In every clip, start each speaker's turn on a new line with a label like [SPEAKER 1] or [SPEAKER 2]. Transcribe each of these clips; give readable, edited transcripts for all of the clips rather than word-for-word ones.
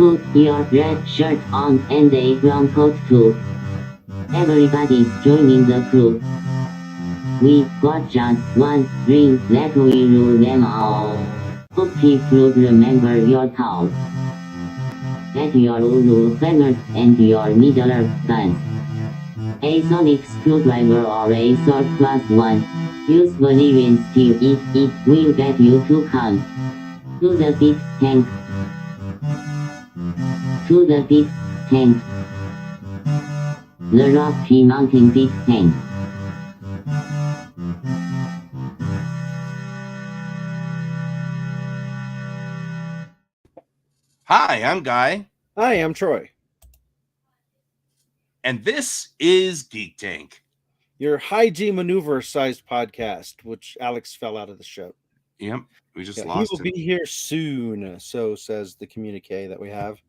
[SPEAKER 1] Put your red shirt on and a brown coat too. Everybody's joining the crew. We got just one ring, let we rule them all. Hope you'd remember your towels. Get your Ulu feathers and your Middle guns. A sonic screwdriver or a sword plus one. Use Valerian steel if it will get you to come. To the big tank. To the big tank. The Rocky Mountain big tank.
[SPEAKER 2] Hi, I'm Guy,
[SPEAKER 3] Hi, I'm Troy.
[SPEAKER 2] and this is Geek Tank.
[SPEAKER 3] Your high G maneuver sized podcast, which Alex fell out of the show.
[SPEAKER 2] Yep, we just
[SPEAKER 3] Yeah, he
[SPEAKER 2] lost
[SPEAKER 3] will
[SPEAKER 2] him.
[SPEAKER 3] be here soon, so says the communique that we have.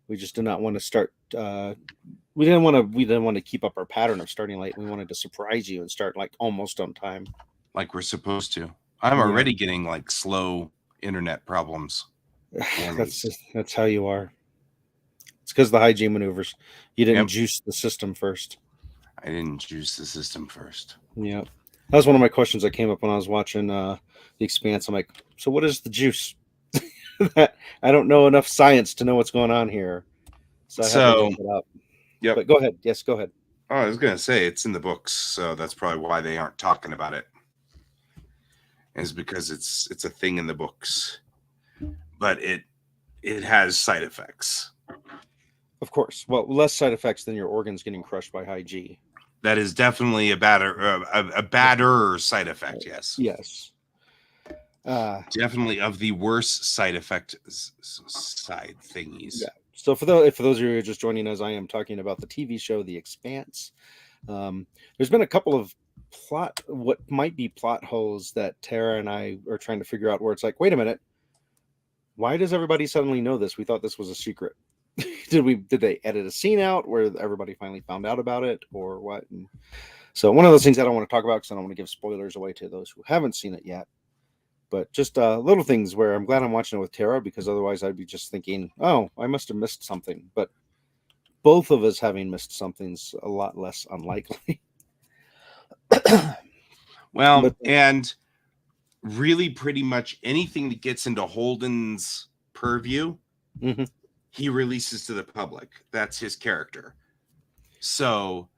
[SPEAKER 3] We just did not want to start. We didn't want to keep up our pattern of starting late. We wanted to surprise you and start like almost on time.
[SPEAKER 2] Like we're supposed to. I'm already getting like slow internet problems.
[SPEAKER 3] That's how you are. It's because the high G maneuvers. You didn't juice the system first.
[SPEAKER 2] I didn't juice the system first.
[SPEAKER 3] Yeah, that was one of my questions that came up when I was watching The Expanse. I'm like, so what is the juice? I don't know enough science to know what's going on here, so I had to look it up.
[SPEAKER 2] Yep.
[SPEAKER 3] But go ahead. Yes, go ahead.
[SPEAKER 2] Oh, I was gonna say it's in the books, so that's probably why they aren't talking about it. Is because it's a thing in the books, but it has side effects.
[SPEAKER 3] Of course. Well, less side effects than your organs getting crushed by high G.
[SPEAKER 2] That is definitely a badder side effect. Yes.
[SPEAKER 3] Yes.
[SPEAKER 2] Definitely of the worst side effect side thingies.
[SPEAKER 3] Yeah. So for those of you who are just joining us, I am talking about the TV show The Expanse. There's been a couple of what might be plot holes that Tara and I are trying to figure out, where it's like, wait a minute, why does everybody suddenly know this? We thought this was a secret. Did they edit a scene out where everybody finally found out about it, or what? And so one of those things I don't want to talk about because I don't want to give spoilers away to those who haven't seen it yet. But just little things where I'm glad I'm watching it with Tara, because otherwise I'd be just thinking, oh, I must have missed something. But both of us having missed something's a lot less unlikely.
[SPEAKER 2] Well, and really pretty much anything that gets into Holden's purview, he releases to the public. That's his character. So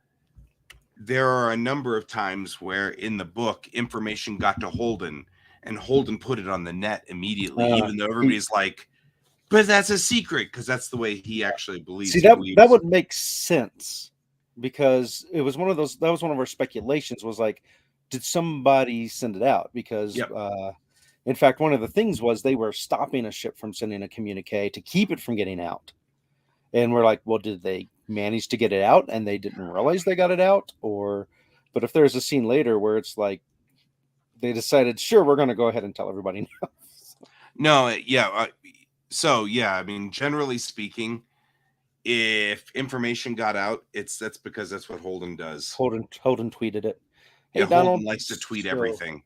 [SPEAKER 2] there are a number of times where in the book information got to Holden and Holden put it on the net immediately, even though everybody's like, but that's a secret, because that's the way he actually believes.
[SPEAKER 3] See, that would make sense, because it was one of those, that was one of our speculations, was like, did somebody send it out? Because in fact, one of the things was they were stopping a ship from sending a communique to keep it from getting out. And we're like, well, did they manage to get it out and they didn't realize they got it out? But if there's a scene later where it's like they decided, sure, we're going to go ahead and tell everybody now.
[SPEAKER 2] No, yeah. So, yeah, I mean, generally speaking, if information got out, that's because that's what Holden does.
[SPEAKER 3] Holden tweeted it.
[SPEAKER 2] Hey, Donald, Holden likes to tweet everything.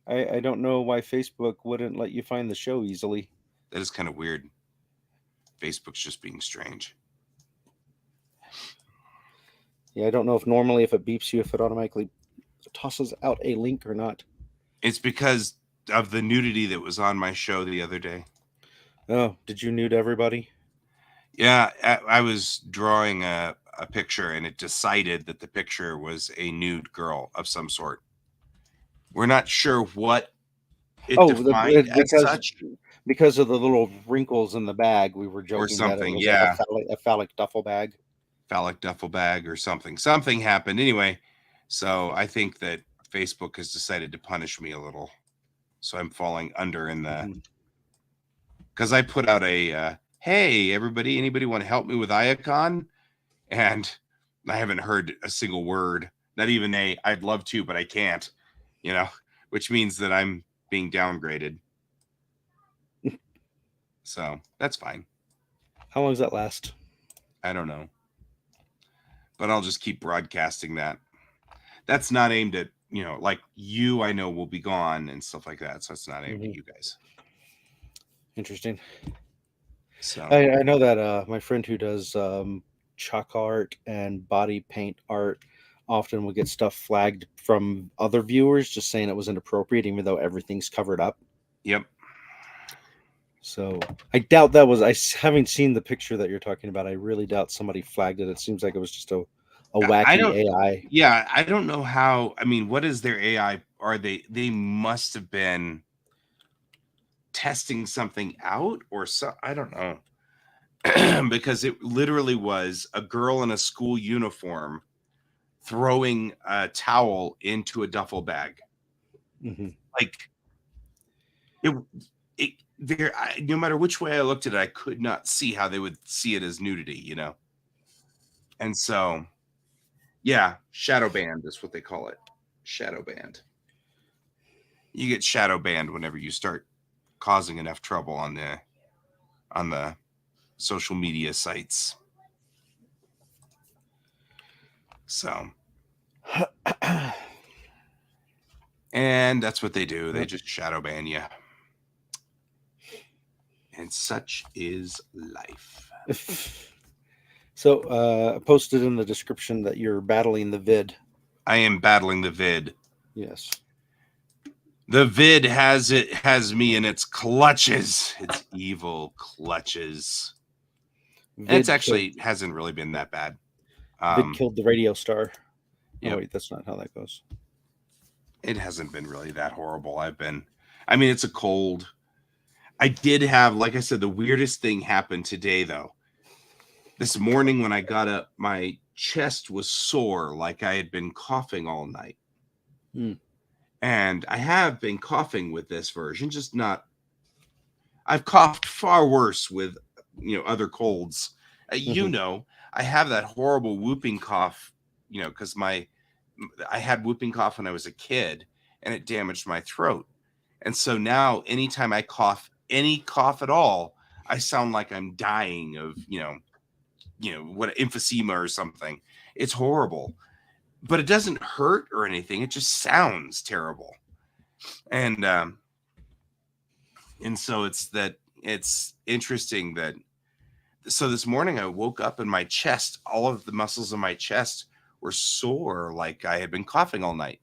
[SPEAKER 3] I don't know why Facebook wouldn't let you find the show easily.
[SPEAKER 2] That is kind of weird. Facebook's just being strange.
[SPEAKER 3] Yeah, I don't know if normally if it beeps you, if it automatically tosses out a link or not.
[SPEAKER 2] It's because of the nudity that was on my show the other day.
[SPEAKER 3] Oh, did you nude everybody?
[SPEAKER 2] Yeah, I was drawing a picture, and it decided that the picture was a nude girl of some sort. We're not sure what it defined as such.
[SPEAKER 3] Because of the little wrinkles in the bag, we were joking
[SPEAKER 2] or something,
[SPEAKER 3] that it was like a phallic duffel bag.
[SPEAKER 2] Phallic duffel bag or something. Something happened. Anyway, so I think that Facebook has decided to punish me a little. So I'm falling under in the... Because I put out a, hey, everybody, anybody want to help me with Iacon? And I haven't heard a single word. Not even I'd love to, but I can't. Which means that I'm being downgraded. So that's fine.
[SPEAKER 3] How long does that last?
[SPEAKER 2] I don't know. But I'll just keep broadcasting that. That's not aimed at, like you, I know will be gone and stuff like that. So it's not aimed at you guys.
[SPEAKER 3] Interesting.
[SPEAKER 2] So
[SPEAKER 3] I know that my friend who does chalk art and body paint art often will get stuff flagged from other viewers just saying it was inappropriate, even though everything's covered up.
[SPEAKER 2] yep.
[SPEAKER 3] So I doubt that was. Having seen the picture that you're talking about, I really doubt somebody flagged it. It seems like it was just a
[SPEAKER 2] I don't.
[SPEAKER 3] wacky AI.
[SPEAKER 2] Yeah, I don't know how. I mean, what is their AI? Are they must have been testing something out or so? I don't know. Because it literally was a girl in a school uniform throwing a towel into a duffel bag.
[SPEAKER 3] Mm-hmm.
[SPEAKER 2] Like it, no matter which way I looked at it, I could not see how they would see it as nudity, you know? And so, yeah, shadow banned is what they call it. Shadow banned. You get shadow banned whenever you start causing enough trouble on the social media sites. So, and that's what they do. They just shadow ban you. And such is life.
[SPEAKER 3] So I posted in the description that you're battling the vid.
[SPEAKER 2] I am battling the vid.
[SPEAKER 3] Yes.
[SPEAKER 2] The vid has me in its clutches. Its evil clutches.
[SPEAKER 3] Vid
[SPEAKER 2] Actually
[SPEAKER 3] killed,
[SPEAKER 2] hasn't really been that bad.
[SPEAKER 3] Vid killed the radio star.
[SPEAKER 2] Yep.
[SPEAKER 3] Oh wait, that's not how that goes.
[SPEAKER 2] It hasn't been really that horrible. I mean, it's a cold. I did have, like I said, the weirdest thing happened today, though. This morning when I got up, my chest was sore, like I had been coughing all night. And I have been coughing with this version, just not. I've coughed far worse with, other colds. I have that horrible whooping cough, because I had whooping cough when I was a kid, and it damaged my throat. And so now, anytime I cough, any cough at all, I sound like I'm dying of, what, emphysema or something. It's horrible, but it doesn't hurt or anything. It just sounds terrible. And so it's interesting that, so this morning I woke up and my chest, all of the muscles in my chest were sore, like I had been coughing all night.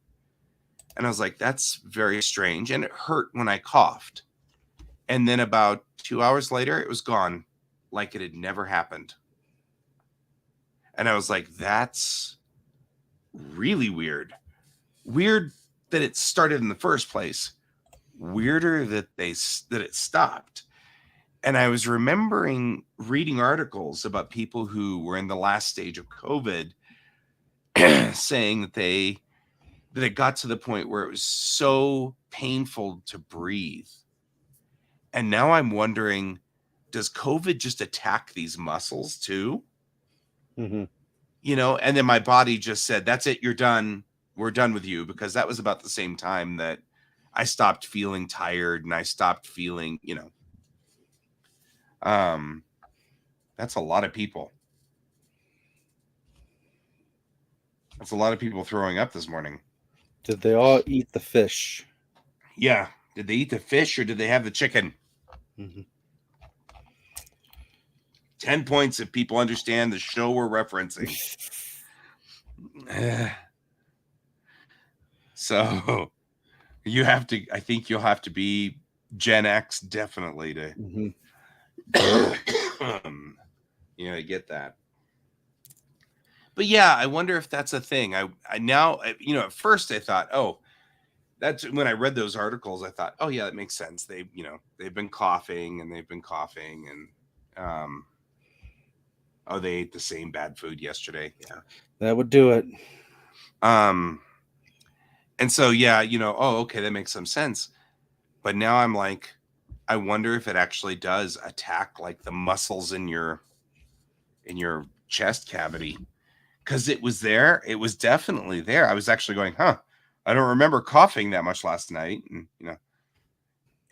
[SPEAKER 2] And I was like, that's very strange. And it hurt when I coughed. And then about 2 hours later, it was gone, like it had never happened. And I was like, that's really weird. Weird that it started in the first place. Weirder that it stopped. And I was remembering reading articles about people who were in the last stage of COVID saying that it got to the point where it was so painful to breathe. And now I'm wondering, does COVID just attack these muscles too?
[SPEAKER 3] Mm-hmm.
[SPEAKER 2] And then my body just said, that's it, you're done. We're done with you. Because that was about the same time that I stopped feeling tired and I stopped feeling, that's a lot of people. That's a lot of people throwing up this morning.
[SPEAKER 3] Did they all eat the fish?
[SPEAKER 2] Yeah. Did they eat the fish or did they have the chicken?
[SPEAKER 3] Mm-hmm.
[SPEAKER 2] 10 points if people understand the show we're referencing. So I think you'll have to be Gen X definitely to, to get that. But yeah, I wonder if that's a thing. I now, at first I thought, oh, that's when I read those articles, I thought, oh yeah, that makes sense. They've been coughing and oh, they ate the same bad food yesterday. Yeah.
[SPEAKER 3] That would do it.
[SPEAKER 2] And so, yeah, oh, okay, that makes some sense. But now I'm like, I wonder if it actually does attack like the muscles in your chest cavity. Because it was there. It was definitely there. I was actually going, I don't remember coughing that much last night. And,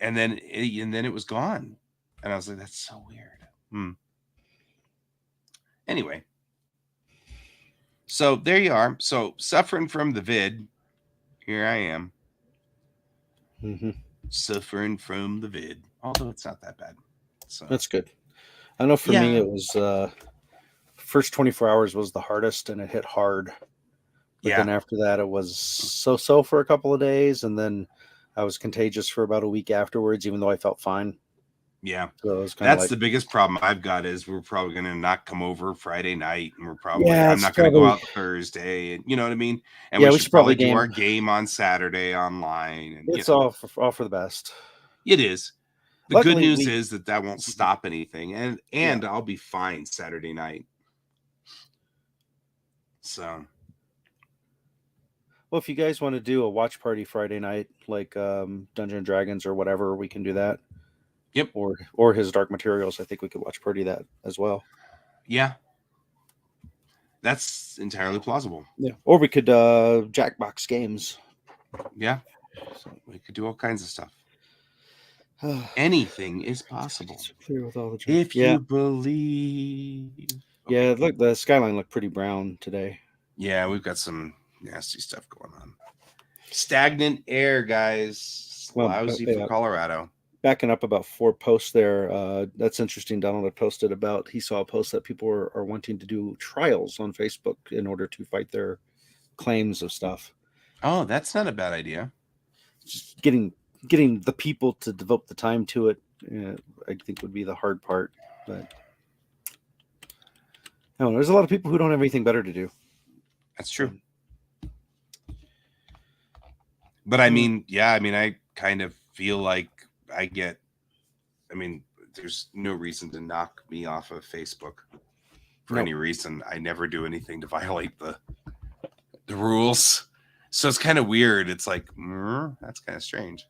[SPEAKER 2] and then it was gone. And I was like, that's so weird. Anyway. So there you are. So suffering from the vid. Here I am.
[SPEAKER 3] Mm-hmm.
[SPEAKER 2] Suffering from the vid. Although it's not that bad. So
[SPEAKER 3] that's good. I know for me
[SPEAKER 2] Yeah.
[SPEAKER 3] it was first 24 hours was the hardest, and it hit hard. But then
[SPEAKER 2] Yeah.
[SPEAKER 3] after that, it was so for a couple of days, and then I was contagious for about a week afterwards, even though I felt fine.
[SPEAKER 2] Yeah.
[SPEAKER 3] So it was kind of
[SPEAKER 2] That's
[SPEAKER 3] like,
[SPEAKER 2] the biggest problem I've got is we're probably going to not come over Friday night, and
[SPEAKER 3] yeah,
[SPEAKER 2] I'm
[SPEAKER 3] it's
[SPEAKER 2] not going to go
[SPEAKER 3] probably,
[SPEAKER 2] out Thursday, and you know what I mean? And
[SPEAKER 3] yeah,
[SPEAKER 2] we
[SPEAKER 3] we
[SPEAKER 2] should
[SPEAKER 3] should probably
[SPEAKER 2] probably do
[SPEAKER 3] game.
[SPEAKER 2] our game on Saturday online, and
[SPEAKER 3] It's all for the best.
[SPEAKER 2] it is. The good
[SPEAKER 3] Luckily,
[SPEAKER 2] news
[SPEAKER 3] we,
[SPEAKER 2] is that won't stop anything, and
[SPEAKER 3] yeah.
[SPEAKER 2] I'll be fine Saturday night. So,
[SPEAKER 3] Well, if you guys want to do a watch party Friday night, like Dungeon and Dragons or whatever, we can do that.
[SPEAKER 2] yep.
[SPEAKER 3] Or his Dark Materials, I think we could watch party that as well.
[SPEAKER 2] Yeah. That's entirely plausible.
[SPEAKER 3] Yeah. Or we could Jackbox games.
[SPEAKER 2] Yeah. So we could do all kinds of stuff. Anything is possible.
[SPEAKER 3] Clear with all the
[SPEAKER 2] if you believe.
[SPEAKER 3] Okay. Yeah, look, the skyline looked pretty brown today.
[SPEAKER 2] Yeah, we've got some nasty stuff going on. Stagnant air, guys. Lousy for Colorado.
[SPEAKER 3] Backing up about 4 posts there. That's interesting. Donald had posted about, he saw a post that people are wanting to do trials on Facebook in order to fight their claims of stuff.
[SPEAKER 2] Oh, that's not a bad idea.
[SPEAKER 3] Just getting the people to devote the time to it, I think would be the hard part. But no, there's a lot of people who don't have anything better to do.
[SPEAKER 2] That's true. But I mean, yeah, I mean, I kind of feel like there's no reason to knock me off of Facebook for any reason. I never do anything to violate the rules. So it's kind of weird. It's like, that's kind of strange.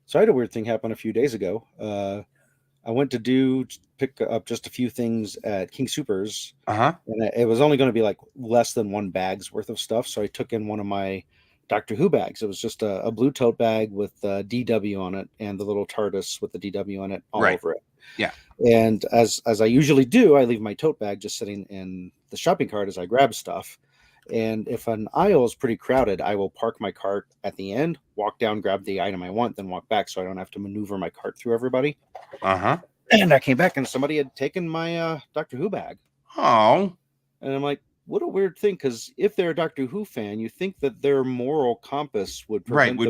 [SPEAKER 3] So I had a weird thing happen a few days ago. I went to pick up just a few things at King Supers.
[SPEAKER 2] And
[SPEAKER 3] it was only going to be like less than 1 bag's worth of stuff. So I took in one of my Doctor Who bags. It was just a blue tote bag with DW on it and the little TARDIS with the DW on it all over it.
[SPEAKER 2] Yeah.
[SPEAKER 3] And as I usually do, I leave my tote bag just sitting in the shopping cart as I grab stuff. And if an aisle is pretty crowded, I will park my cart at the end, walk down, grab the item I want, then walk back so I don't have to maneuver my cart through everybody. And I came back and somebody had taken my Doctor Who bag.
[SPEAKER 2] Oh.
[SPEAKER 3] And I'm like, what a weird thing, because if they're a Doctor Who fan, you think that their moral compass would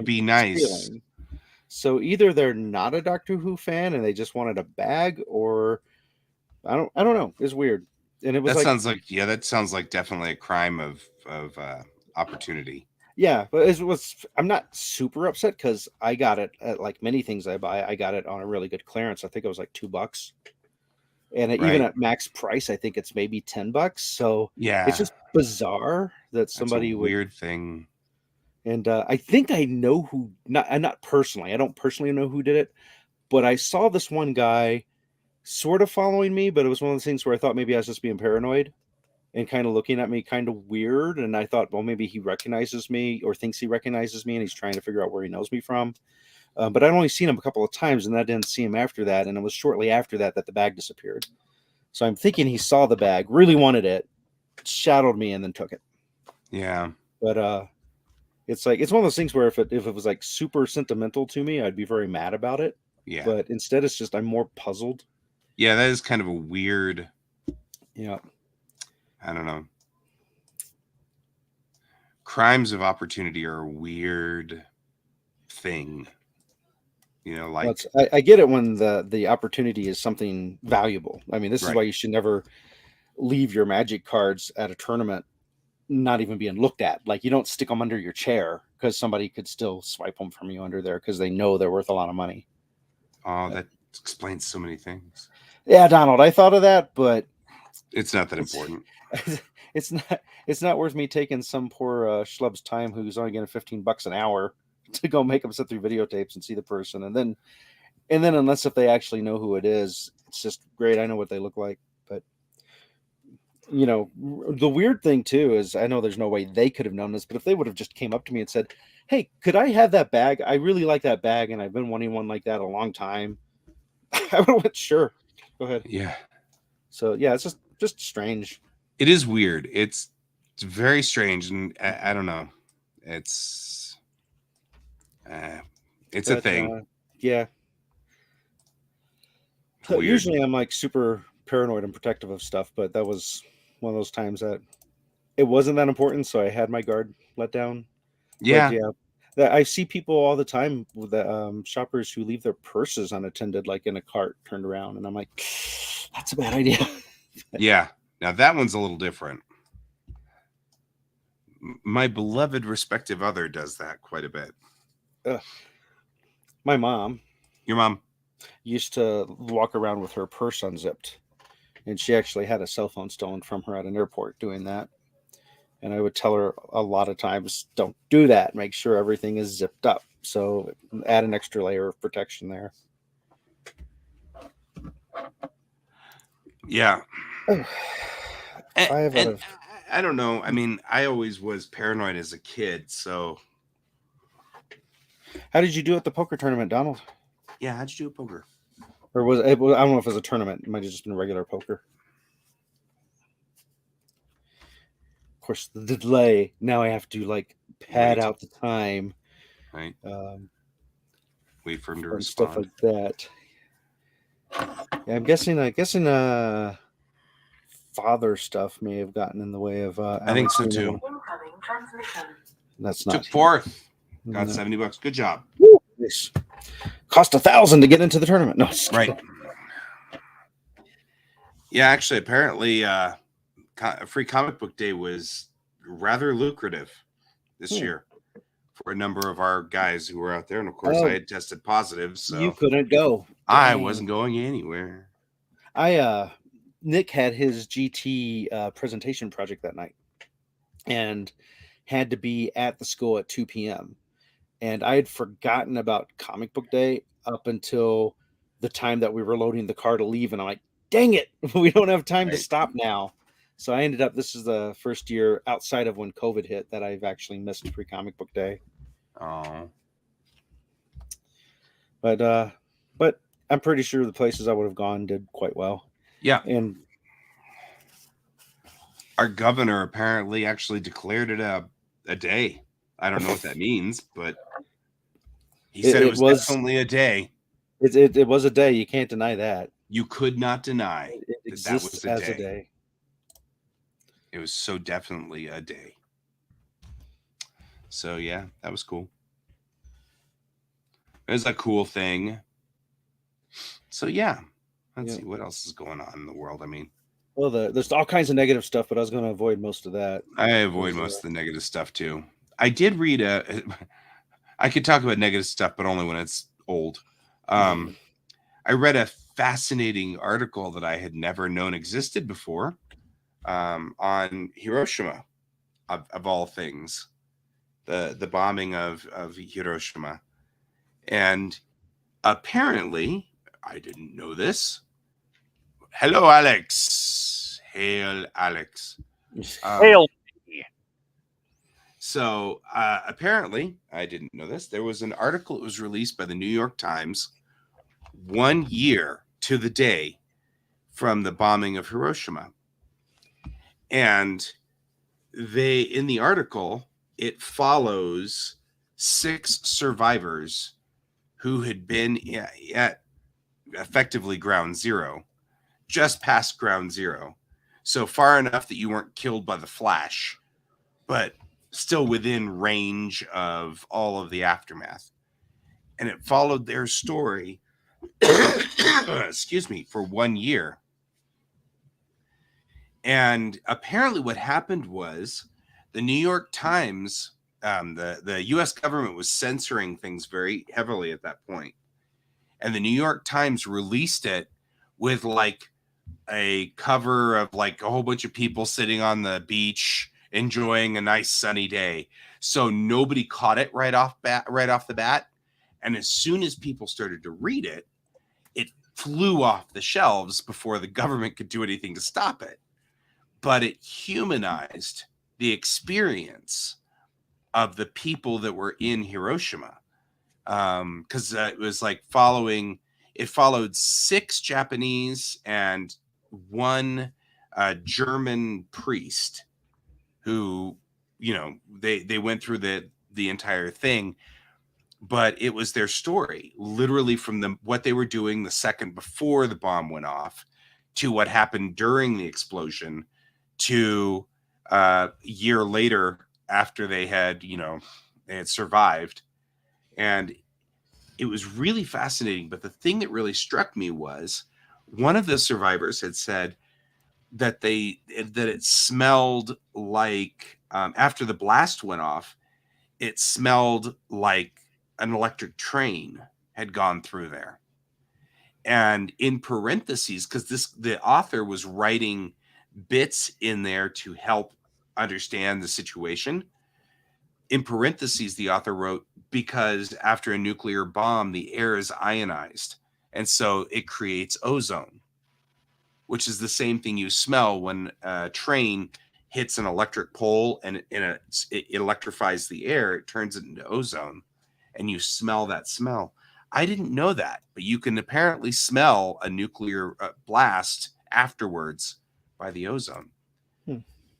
[SPEAKER 2] be nice.
[SPEAKER 3] Stealing. So either they're not a Doctor Who fan and they just wanted a bag, or I don't know. It's weird. And it was
[SPEAKER 2] that sounds like definitely a crime of opportunity.
[SPEAKER 3] Yeah, but I'm not super upset because I got it at, like many things I buy, I got it on a really good clearance. I think it was like $2. And even at max price, I think it's maybe $10. So
[SPEAKER 2] yeah,
[SPEAKER 3] it's just bizarre that somebody would.
[SPEAKER 2] Weird thing.
[SPEAKER 3] And I think I know who. Not personally. I don't personally know who did it, but I saw this one guy sort of following me. But it was one of those things where I thought maybe I was just being paranoid and kind of looking at me kind of weird. And I thought, well, maybe he recognizes me or thinks he recognizes me, and he's trying to figure out where he knows me from. But I'd only seen him a couple of times, and I didn't see him after that. And it was shortly after that the bag disappeared. So I'm thinking he saw the bag, really wanted it, shadowed me, and then took it.
[SPEAKER 2] Yeah.
[SPEAKER 3] But it's one of those things where if it was like super sentimental to me, I'd be very mad about it.
[SPEAKER 2] Yeah.
[SPEAKER 3] But instead, it's just I'm more puzzled.
[SPEAKER 2] Yeah, that is kind of a weird.
[SPEAKER 3] Yeah.
[SPEAKER 2] I don't know. Crimes of opportunity are a weird thing. You know, like
[SPEAKER 3] I get it when the opportunity is something valuable. I mean, this is why you should never leave your Magic cards at a tournament not even being looked at. Like, you don't stick them under your chair because somebody could still swipe them from you under there because they know they're worth a lot of money.
[SPEAKER 2] Oh, that explains so many things.
[SPEAKER 3] Yeah, Donald, I thought of that, but
[SPEAKER 2] it's not that important.
[SPEAKER 3] It's not worth me taking some poor schlub's time who's only getting $15 an hour to go make them sit through videotapes and see the person, and then unless if they actually know who it is, it's just great. I know what they look like, but you know, the weird thing too is I know there's no way they could have known this, but if they would have just came up to me and said, "Hey, could I have that bag? I really like that bag, and I've been wanting one like that a long time," I would have went, "Sure, go ahead."
[SPEAKER 2] Yeah.
[SPEAKER 3] So yeah, it's just strange.
[SPEAKER 2] It is weird. It's very strange, and I don't know. It's a thing.
[SPEAKER 3] Yeah. So
[SPEAKER 2] Weird.
[SPEAKER 3] usually I'm like super paranoid and protective of stuff, but that was one of those times that it wasn't that important, so I had my guard let down.
[SPEAKER 2] Yeah.
[SPEAKER 3] But yeah, that I see people all the time with the shoppers who leave their purses unattended, like in a cart turned around, and I'm like, that's a bad idea.
[SPEAKER 2] Yeah. Now that one's a little different. My beloved respective other does that quite a bit.
[SPEAKER 3] My mom
[SPEAKER 2] Your mom?
[SPEAKER 3] used to walk around with her purse unzipped, and she actually had a cell phone stolen from her at an airport doing that. And I would tell her a lot of times, don't do that. Make sure everything is zipped up. So add an extra layer of protection there.
[SPEAKER 2] Yeah.
[SPEAKER 3] Five out
[SPEAKER 2] And
[SPEAKER 3] of.
[SPEAKER 2] I don't know. I mean, I always was paranoid as a kid. So
[SPEAKER 3] How did you do at the poker tournament, Donald?
[SPEAKER 2] yeah, how'd you do at poker?
[SPEAKER 3] Or was it? I don't know if it was a tournament. It might have just been regular poker. Of course, the delay. Now I have to like pad
[SPEAKER 2] Wait.
[SPEAKER 3] out the time.
[SPEAKER 2] Right.
[SPEAKER 3] Um,
[SPEAKER 2] Wait for him to
[SPEAKER 3] and stuff
[SPEAKER 2] respond.
[SPEAKER 3] like that. Yeah, I'm guessing father stuff may have gotten in the way of.
[SPEAKER 2] I think so too.
[SPEAKER 3] That's
[SPEAKER 2] Took
[SPEAKER 3] not
[SPEAKER 2] fourth. Got
[SPEAKER 3] no.
[SPEAKER 2] $70. Good job.
[SPEAKER 3] Woo, nice. Cost $1,000 to get into the tournament. No, just
[SPEAKER 2] Right.
[SPEAKER 3] kidding.
[SPEAKER 2] Yeah, actually, apparently, Free Comic Book Day was rather lucrative this year for a number of our guys who were out there. And of course, I had tested positive, so
[SPEAKER 3] You couldn't go.
[SPEAKER 2] I
[SPEAKER 3] Dang.
[SPEAKER 2] wasn't going anywhere.
[SPEAKER 3] Nick had his GT presentation project that night and had to be at the school at 2 p.m. And I had forgotten about Comic Book Day up until the time that we were loading the car to leave. And I'm like, dang it, we don't have time to
[SPEAKER 2] Right.
[SPEAKER 3] stop now. So I ended up, this is the first year outside of when COVID hit that I've actually missed Free Comic Book Day.
[SPEAKER 2] Oh,
[SPEAKER 3] But I'm pretty sure the places I would have gone did quite well.
[SPEAKER 2] yeah.
[SPEAKER 3] And
[SPEAKER 2] Our governor apparently actually declared it a day. I don't know what that means, but he said it was definitely a day.
[SPEAKER 3] It was a day. You can't deny that.
[SPEAKER 2] You could not deny
[SPEAKER 3] It
[SPEAKER 2] that
[SPEAKER 3] exists
[SPEAKER 2] was
[SPEAKER 3] as a day.
[SPEAKER 2] It was so definitely a day. So yeah, that was cool. It was a cool thing. So yeah, let's see what else is going on in the world. I mean,
[SPEAKER 3] well, there's all kinds of negative stuff, but I was going to avoid most of that.
[SPEAKER 2] I avoid most of the negative stuff too. I did read I could talk about negative stuff, but only when it's old. I read a fascinating article that I had never known existed before on Hiroshima, of all things, the bombing of Hiroshima. And apparently, I didn't know this. Hello, Alex. Hail, Alex.
[SPEAKER 4] Hail.
[SPEAKER 2] So apparently, I didn't know this. There was an article that was released by the New York Times 1 year to the day from the bombing of Hiroshima. And in the article, it follows 6 survivors who had been at effectively ground zero, just past ground zero. So far enough that you weren't killed by the flash, but still within range of all of the aftermath. And it followed their story, excuse me, for 1 year. And apparently what happened was the New York Times, the U.S. government was censoring things very heavily at that point. And the New York Times released it with like a cover of like a whole bunch of people sitting on the beach enjoying a nice sunny day. So nobody caught it right off the bat. And as soon as people started to read it, it flew off the shelves before the government could do anything to stop it. But it humanized the experience of the people that were in Hiroshima. Because it was like it followed 6 Japanese and 1 German priest who, they went through the entire thing. but it was their story, literally from what they were doing the second before the bomb went off to what happened during the explosion to a year later after they had survived. And it was really fascinating. But the thing that really struck me was one of the survivors had said that it smelled like after the blast went off, it smelled like an electric train had gone through there. And in parentheses, because the author was writing bits in there to help understand the situation. In parentheses, the author wrote, because after a nuclear bomb, the air is ionized. And so it creates ozone, which is the same thing you smell when a train hits an electric pole and it electrifies the air. It turns it into ozone, and you smell that smell. I didn't know that, but you can apparently smell a nuclear blast afterwards by the ozone.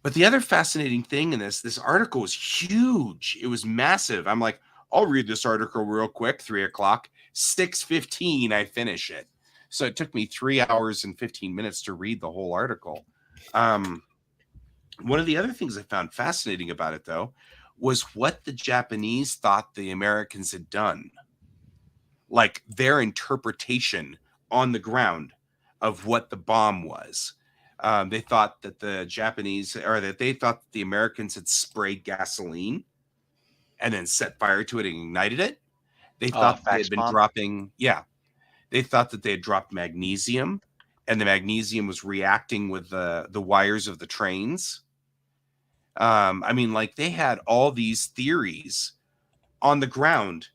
[SPEAKER 2] But the other fascinating thing in this article was huge. It was massive. I'm like, I'll read this article real quick, 3 o'clock, 6:15, I finish it. So it took me 3 hours and 15 minutes to read the whole article. One of the other things I found fascinating about it, though, was what the Japanese thought the Americans had done. Like their interpretation on the ground of what the bomb was. They thought that the Japanese, or that they thought that the Americans had sprayed gasoline and then set fire to it and ignited it. They thought they had been dropping, they thought that they had dropped magnesium, and the magnesium was reacting with the wires of the trains. I mean, like they had all these theories on the ground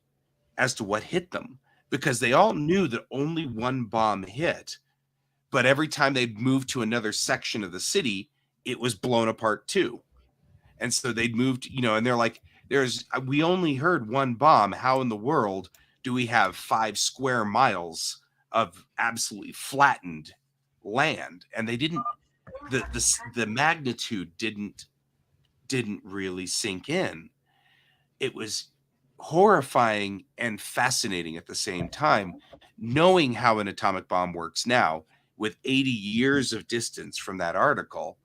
[SPEAKER 2] as to what hit them, because they all knew that only one bomb hit. But every time they'd move to another section of the city, it was blown apart too. And so they'd moved, and they're like, we only heard one bomb. How in the world do we have 5 square miles of absolutely flattened land? And they didn't, the magnitude didn't really sink in. It was horrifying and fascinating at the same time, knowing how an atomic bomb works now with 80 years of distance from that article.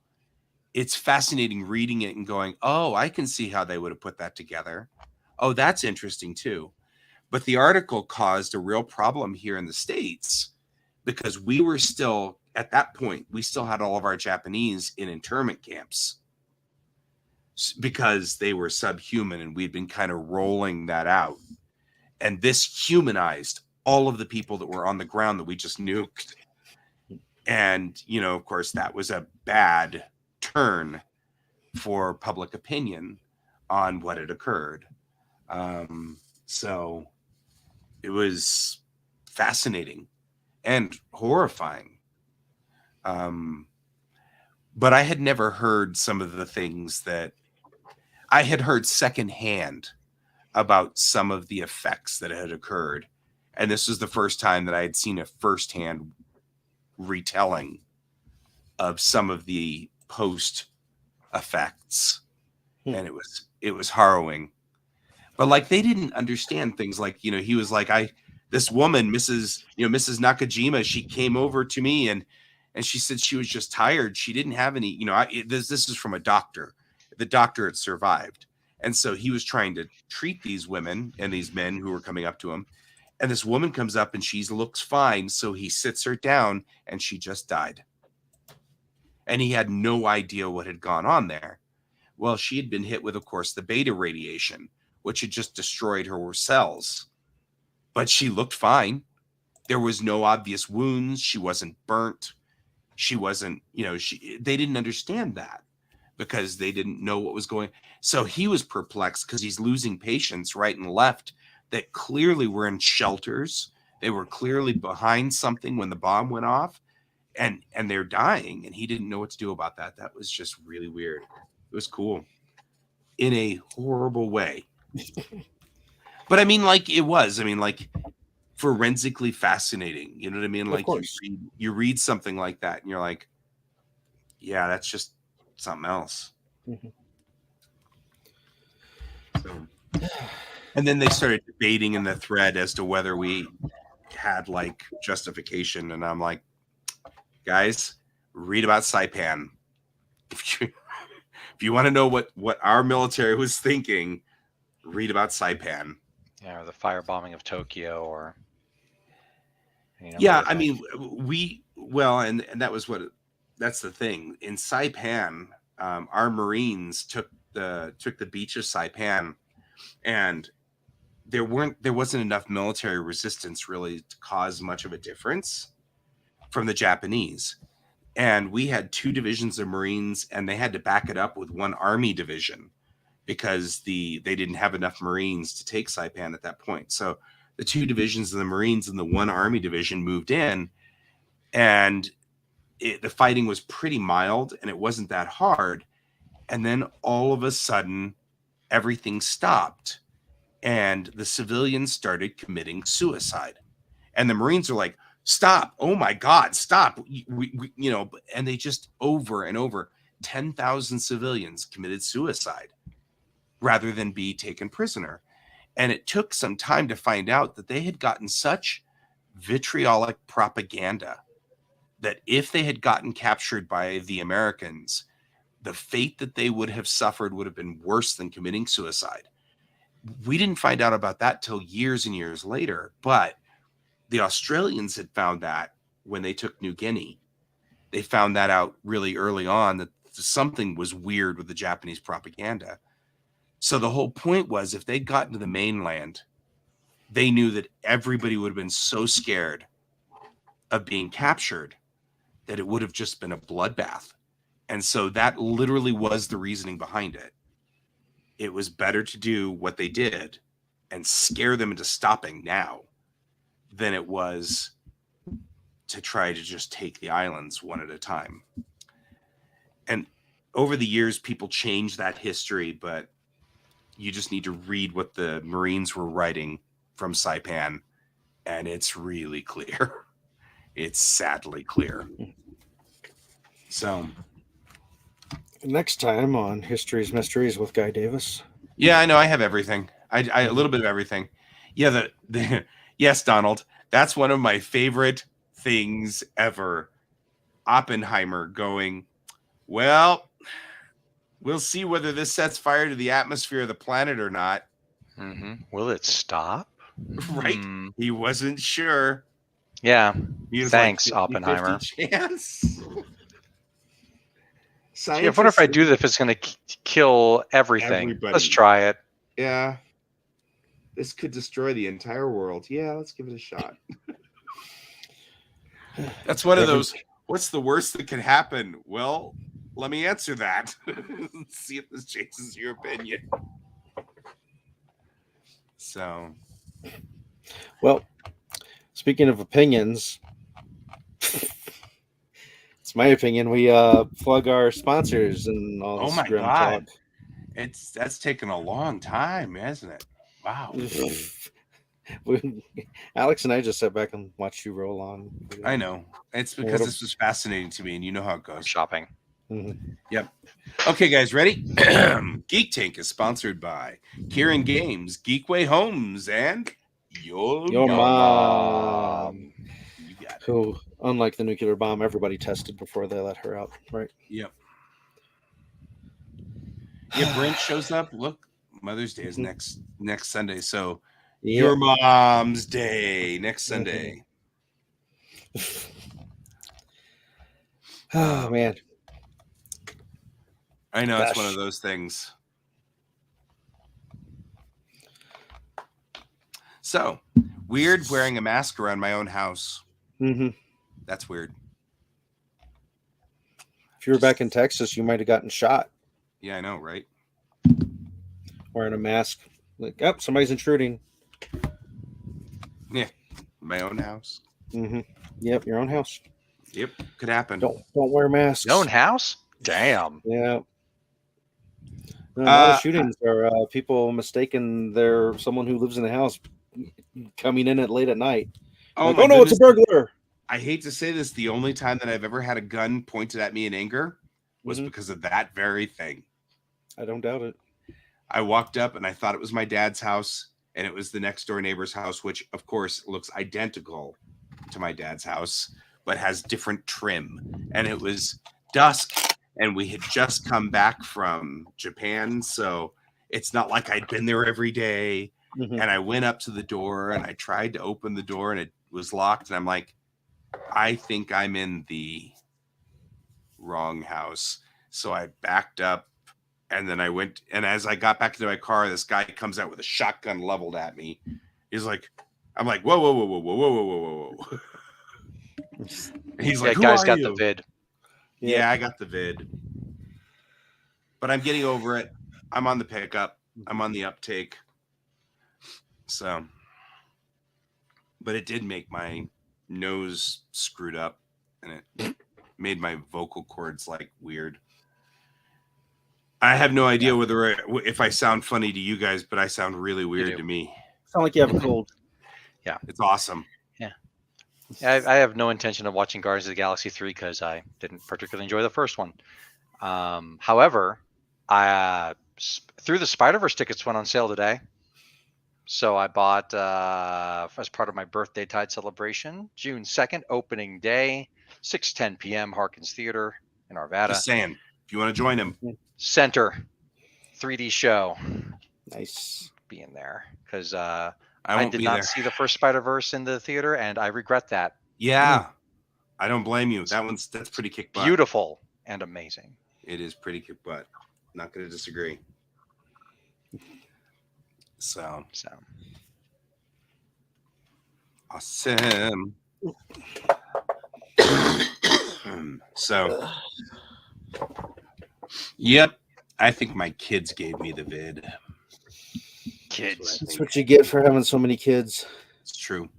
[SPEAKER 2] It's fascinating reading it and going, oh, I can see how they would have put that together. Oh, that's interesting too. But the article caused a real problem here in the States, because we were still, at that point, we still had all of our Japanese in internment camps because they were subhuman, and we'd been kind of rolling that out. And this humanized all of the people that were on the ground that we just nuked. And, of course, that was a bad turn for public opinion on what had occurred. So it was fascinating and horrifying. But I had never heard some of the things that I had heard secondhand about some of the effects that had occurred. And this was the first time that I had seen a firsthand retelling of some of the post effects. And it was harrowing. But like, they didn't understand things like, he was like, this woman, Mrs. Nakajima, she came over to me and she said she was just tired. She didn't have any, this is from a doctor. The doctor had survived. And so he was trying to treat these women and these men who were coming up to him. And this woman comes up and she looks fine. So he sits her down and she just died. And he had no idea what had gone on there. Well, she had been hit with, of course, the beta radiation, which had just destroyed her cells. But she looked fine. There was no obvious wounds. She wasn't burnt. She wasn't, they didn't understand that because they didn't know what was going. So he was perplexed because he's losing patients right and left that clearly were in shelters. They were clearly behind something when the bomb went off, and they're dying, and he didn't know what to do about that. That was just really weird. It was cool in a horrible way. But I mean, like, it was, forensically fascinating. You know what I mean? Like, you read something like that and you're like, yeah, that's just something else. So. And then they started debating in the thread as to whether we had like justification. And I'm like, guys, read about Saipan. If you want to know what our military was thinking, read about Saipan.
[SPEAKER 4] Yeah, or the firebombing of Tokyo, or
[SPEAKER 2] yeah, I mean, and that's the thing. In Saipan, our Marines took the beach of Saipan, and there wasn't enough military resistance really to cause much of a difference from the Japanese. And we had 2 divisions of Marines, and they had to back it up with 1 Army division because they didn't have enough Marines to take Saipan at that point. So the 2 divisions of the Marines and the 1 Army division moved in, and the fighting was pretty mild, and it wasn't that hard. And then all of a sudden, everything stopped, and the civilians started committing suicide. And the Marines are like, stop. Oh my God, stop. And they just over and over, 10,000 civilians committed suicide rather than be taken prisoner. And it took some time to find out that they had gotten such vitriolic propaganda that if they had gotten captured by the Americans, the fate that they would have suffered would have been worse than committing suicide. We didn't find out about that till years and years later, but the Australians had found that when they took New Guinea. They found that out really early on, that something was weird with the Japanese propaganda. So the whole point was, if they'd gotten to the mainland, they knew that everybody would have been so scared of being captured that it would have just been a bloodbath. And so that literally was the reasoning behind it. It was better to do what they did and scare them into stopping now than it was to try to just take the islands one at a time. And over the years, people changed that history, but you just need to read what the Marines were writing from Saipan, and it's really clear. It's sadly clear. So
[SPEAKER 3] next time on History's Mysteries with Guy Davis.
[SPEAKER 2] Yeah, I know. I have everything. I a little bit of everything. Yeah, yes, Donald. That's one of my favorite things ever. Oppenheimer going, well, we'll see whether this sets fire to the atmosphere of the planet or not.
[SPEAKER 4] Mm-hmm. Will it stop?
[SPEAKER 2] Right? He wasn't sure.
[SPEAKER 4] Yeah.
[SPEAKER 2] Thanks,
[SPEAKER 4] like, Oppenheimer.
[SPEAKER 2] Chance.
[SPEAKER 4] I wonder if I do this, if it's going to kill everything.
[SPEAKER 2] Everybody.
[SPEAKER 4] Let's try it.
[SPEAKER 2] Yeah. This could destroy the entire world. Yeah, let's give it a shot. That's one of those, what's the worst that could happen? Well, let me answer that. See if this changes your opinion. So.
[SPEAKER 3] Well, speaking of opinions, it's my opinion. We plug our sponsors and all this grim talk.
[SPEAKER 2] That's taken a long time, hasn't it? Wow.
[SPEAKER 3] Alex and I just sat back and watched you roll on.
[SPEAKER 2] I know. It's because this was fascinating to me, and you know how it goes.
[SPEAKER 4] Shopping.
[SPEAKER 3] Mm-hmm.
[SPEAKER 2] Yep. Okay, guys, ready? Geek Tank is sponsored by Kieran Games, Geekway Homes, and Your
[SPEAKER 3] Mom.
[SPEAKER 2] You got it.
[SPEAKER 3] Who, unlike the nuclear bomb, everybody tested before they let her out, right?
[SPEAKER 2] Yep. Yeah, Brent shows up. Look, Mother's Day is next Sunday, so Your Mom's Day next Sunday.
[SPEAKER 3] Oh man,
[SPEAKER 2] I know. It's one of those things. So weird wearing a mask around my own house.
[SPEAKER 3] Mm-hmm.
[SPEAKER 2] That's weird.
[SPEAKER 3] If you were back in Texas, you might have gotten shot.
[SPEAKER 2] Yeah, I know, right?
[SPEAKER 3] Wearing a mask, like, oh, somebody's intruding.
[SPEAKER 2] Yeah, my own house.
[SPEAKER 3] Mm-hmm. Yep, your own house.
[SPEAKER 2] Yep, could happen.
[SPEAKER 3] Don't wear masks.
[SPEAKER 4] Your own house? Damn.
[SPEAKER 3] Yeah. A lot of shootings are people mistaking someone who lives in the house coming in late at night.
[SPEAKER 2] Oh,
[SPEAKER 3] like, no, it's a burglar.
[SPEAKER 2] I hate to say this. The only time that I've ever had a gun pointed at me in anger was because of that very thing.
[SPEAKER 3] I don't doubt it.
[SPEAKER 2] I walked up and I thought it was my dad's house, and it was the next door neighbor's house, which of course looks identical to my dad's house, but has different trim. And it was dusk, and we had just come back from Japan, so it's not like I'd been there every day.
[SPEAKER 3] Mhm.
[SPEAKER 2] And I went up to the door and I tried to open the door and it was locked. And I'm like, I think I'm in the wrong house. So I backed up, and then I went, and as I got back into my car, this guy comes out with a shotgun leveled at me. He's like, I'm like, whoa, whoa, whoa, whoa, whoa, whoa, whoa, whoa, whoa. He's like, who
[SPEAKER 4] guys
[SPEAKER 2] are
[SPEAKER 4] got
[SPEAKER 2] you?
[SPEAKER 4] the vid.
[SPEAKER 2] Yeah, I got the vid. But I'm getting over it. I'm on the pickup. I'm on the uptake. So, but it did make my nose screwed up, and it made my vocal cords like weird. I have no idea whether if I sound funny to you guys, but I sound really weird to me.
[SPEAKER 3] Sound like you have a cold.
[SPEAKER 4] Yeah,
[SPEAKER 2] it's awesome.
[SPEAKER 4] Yeah, I have no intention of watching Guardians of the Galaxy 3 because I didn't particularly enjoy the first one. However, I through the Spider-Verse tickets went on sale today. So I bought as part of my birthday tide celebration, June 2nd, opening day, 6:10 p.m. Harkins Theater in Arvada.
[SPEAKER 2] Just saying, if you want to join him,
[SPEAKER 4] Center 3D show.
[SPEAKER 3] Nice.
[SPEAKER 4] Being there because
[SPEAKER 2] I
[SPEAKER 4] did not see the first Spider-Verse in the theater, and I regret that.
[SPEAKER 2] Yeah, I don't blame you. That's pretty kick butt.
[SPEAKER 4] Beautiful and amazing.
[SPEAKER 2] It is pretty kick butt. Not going to disagree. So awesome. So, yep, I think my kids gave me the vid.
[SPEAKER 4] Kids.
[SPEAKER 3] That's what you get for having so many kids.
[SPEAKER 2] It's true.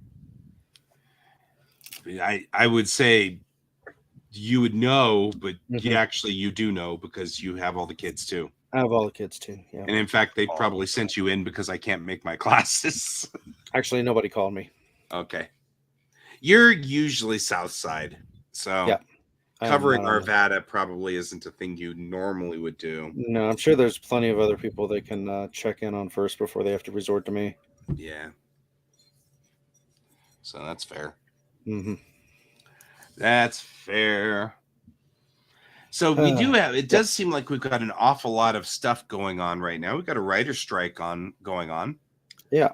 [SPEAKER 2] I would say you would know, but you do know because you have all the kids too.
[SPEAKER 3] I have all the kids too. Yeah.
[SPEAKER 2] And in fact, they probably sent you in because I can't make my classes.
[SPEAKER 3] Actually, nobody called me.
[SPEAKER 2] Okay. You're usually South Side. So
[SPEAKER 3] yeah.
[SPEAKER 2] Covering Arvada probably isn't a thing you normally would do.
[SPEAKER 3] No, I'm sure there's plenty of other people they can check in on first before they have to resort to me.
[SPEAKER 2] Yeah. So that's fair.
[SPEAKER 3] Mm-hmm.
[SPEAKER 2] That's fair. So we do have, it does seem like we've got an awful lot of stuff going on right now. We've got a writer's strike going on.
[SPEAKER 3] Yeah.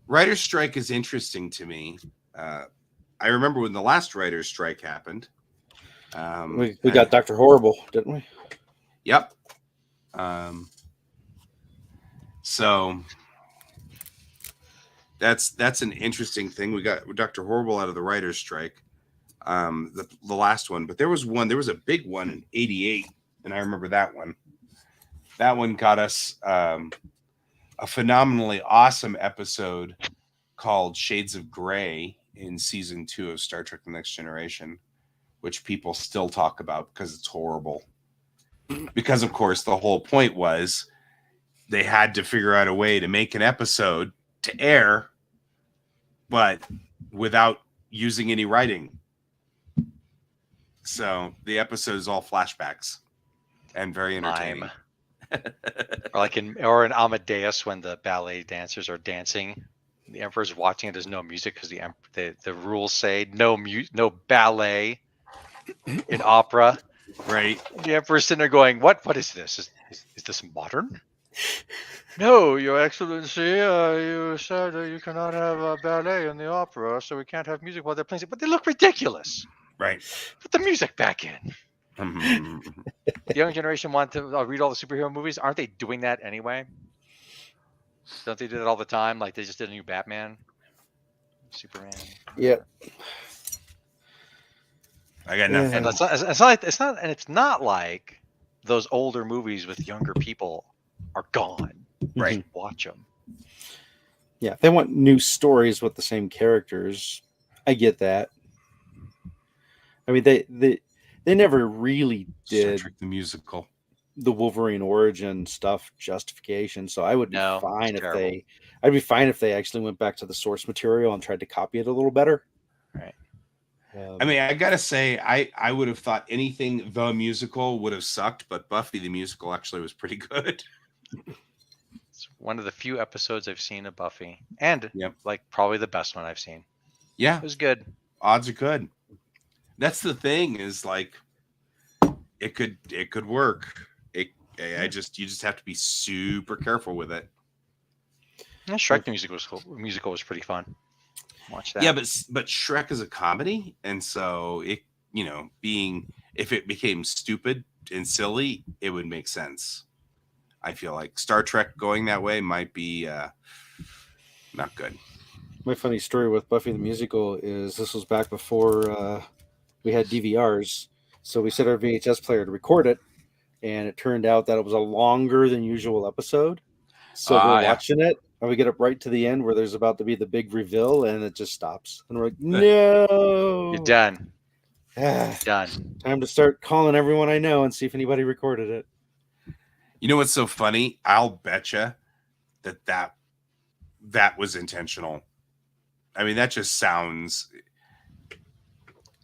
[SPEAKER 2] Writer's strike is interesting to me. I remember when the last writer's strike happened.
[SPEAKER 3] We got Dr. Horrible, didn't we?
[SPEAKER 2] Yep. So that's an interesting thing. We got Dr. Horrible out of the writer's strike. The last one, but there was a big one in '88, and I remember that one. That one got us a phenomenally awesome episode called Shades of Grey in season 2 of Star Trek: The Next Generation, which people still talk about because it's horrible. Because of course the whole point was they had to figure out a way to make an episode to air, but without using any writing. So the episode is all flashbacks and very entertaining.
[SPEAKER 4] or in Amadeus when the ballet dancers are dancing, the emperor's watching and there's no music because the rules say no ballet in opera.
[SPEAKER 2] Right.
[SPEAKER 4] The emperor's sitting there going, "What is this? Is this modern?" No, Your Excellency, you said you cannot have a ballet in the opera, so we can't have music while they're playing. But they look ridiculous.
[SPEAKER 2] Right.
[SPEAKER 4] Put the music back in. The young generation want to read all the superhero movies. Aren't they doing that anyway? Don't they do that all the time? Like they just did a new Batman, Superman.
[SPEAKER 3] Yeah.
[SPEAKER 2] I got nothing.
[SPEAKER 4] And it's not like those older movies with younger people are gone.
[SPEAKER 2] Right.
[SPEAKER 4] Watch them.
[SPEAKER 3] Yeah, they want new stories with the same characters. I get that. I mean, they never really did
[SPEAKER 2] Star Trek the musical,
[SPEAKER 3] the Wolverine origin stuff justification. So I would be fine I'd be fine if they actually went back to the source material and tried to copy it a little better.
[SPEAKER 4] Right.
[SPEAKER 2] I mean, I gotta say, I would have thought anything the musical would have sucked, but Buffy the musical actually was pretty good.
[SPEAKER 4] one of the few episodes I've seen of Buffy, and
[SPEAKER 2] Yep.
[SPEAKER 4] like probably the best one I've seen.
[SPEAKER 2] Yeah,
[SPEAKER 4] It was good.
[SPEAKER 2] odds are good. That's the thing, is like it could work. You just have to be super careful with it.
[SPEAKER 4] Yeah, Shrek the musical was pretty fun. Watch that.
[SPEAKER 2] Yeah, but Shrek is a comedy, and so it, if it became stupid and silly, it would make sense. I feel like Star Trek going that way might be not good.
[SPEAKER 3] My funny story with Buffy the Musical is this was back before we had DVRs. So we set our VHS player to record it, and it turned out that it was a longer than usual episode. So we're watching it, and we get up right to the end where there's about to be the big reveal, and it just stops. And we're like, no!
[SPEAKER 4] You're done.
[SPEAKER 3] Done.
[SPEAKER 4] Done.
[SPEAKER 3] Time to start calling everyone I know and see if anybody recorded it.
[SPEAKER 2] You know what's so funny? I'll betcha that was intentional. I mean, that just sounds...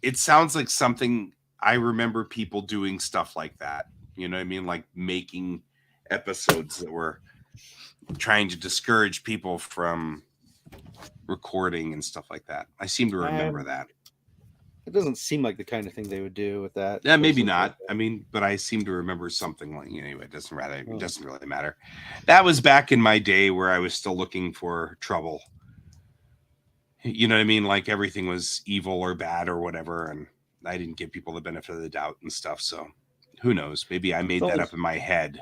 [SPEAKER 2] It sounds like something... I remember people doing stuff like that. You know what I mean? Like making episodes that were trying to discourage people from recording and stuff like that. I seem to remember that.
[SPEAKER 3] It doesn't seem like the kind of thing they would do with that.
[SPEAKER 2] Yeah, maybe not. I mean, but I seem to remember something like, anyway, it doesn't really matter. That was back in my day where I was still looking for trouble. You know what I mean? Like everything was evil or bad or whatever, and I didn't give people the benefit of the doubt and stuff. So who knows? Maybe I made that up in my head.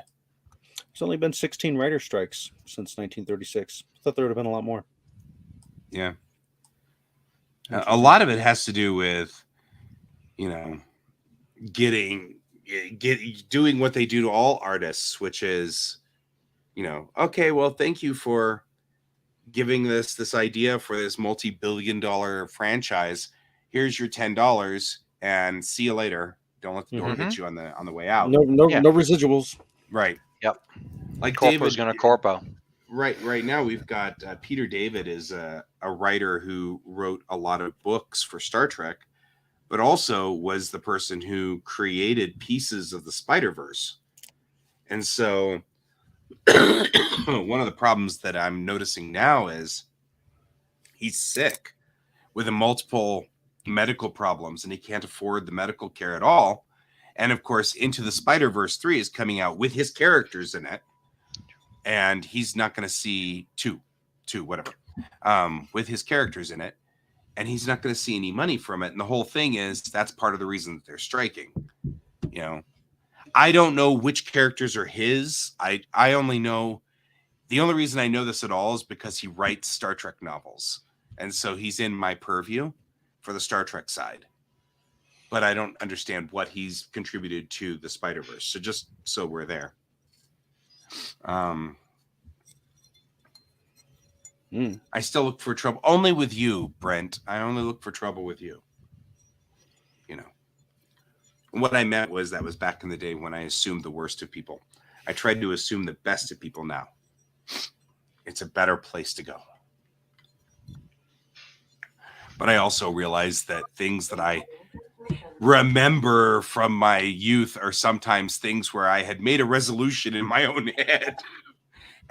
[SPEAKER 3] There's only been 16 writer strikes since 1936. I thought there would have been a lot more.
[SPEAKER 2] Yeah. A lot of it has to do with, doing what they do to all artists, which is, okay, well, thank you for giving this idea for this multi-billion-dollar franchise. Here's your $10 and see you later. Don't let the door hit you on the way out.
[SPEAKER 3] No residuals.
[SPEAKER 2] Right.
[SPEAKER 4] Yep.
[SPEAKER 2] Like
[SPEAKER 4] Corpo's going to corpo.
[SPEAKER 2] Right now we've got Peter David is a writer who wrote a lot of books for Star Trek, but also was the person who created pieces of the Spider-Verse. And so one of the problems that I'm noticing now is he's sick with multiple medical problems, and he can't afford the medical care at all. And of course, Into the Spider-Verse 3 is coming out with his characters in it. And he's not going to see two, whatever, with his characters in it. And he's not going to see any money from it. And the whole thing is that's part of the reason that they're striking. I don't know which characters are his. I only know, the only reason I know this at all is because he writes Star Trek novels. And so he's in my purview for the Star Trek side. But I don't understand what he's contributed to the Spider-Verse. So just so we're there. I still look for trouble only with you, Brent. I only look for trouble with you. What I meant was that was back in the day when I assumed the worst of people. I tried to assume the best of people now. It's a better place to go. But I also realized that things that I remember from my youth are sometimes things where I had made a resolution in my own head,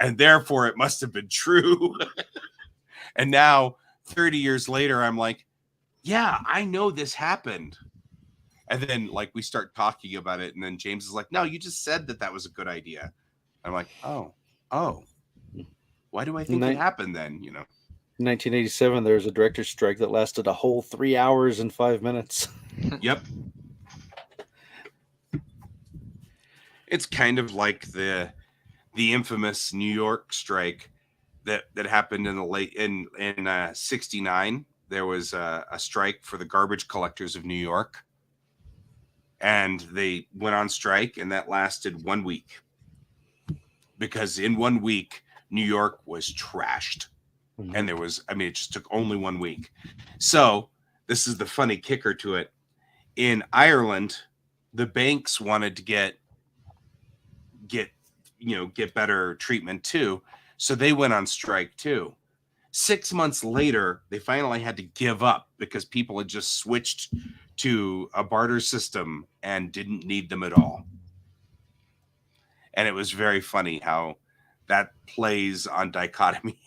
[SPEAKER 2] and therefore it must have been true. And now 30 years later, I'm like, yeah, I know this happened. And then like we start talking about it, and then James is like, no, you just said that was a good idea. I'm like, oh, why do I think it happened then? In
[SPEAKER 3] 1987, there was a director's strike that lasted a whole 3 hours and 5 minutes.
[SPEAKER 2] Yep. It's kind of like the infamous New York strike that happened in the late in 69. There was a strike for the garbage collectors of New York, and they went on strike, and that lasted 1 week, because in 1 week New York was trashed. And it just took only 1 week. So this is the funny kicker to it. In Ireland, the banks wanted to get better treatment too. So they went on strike too. 6 months later, they finally had to give up because people had just switched to a barter system and didn't need them at all. And it was very funny how that plays on dichotomy.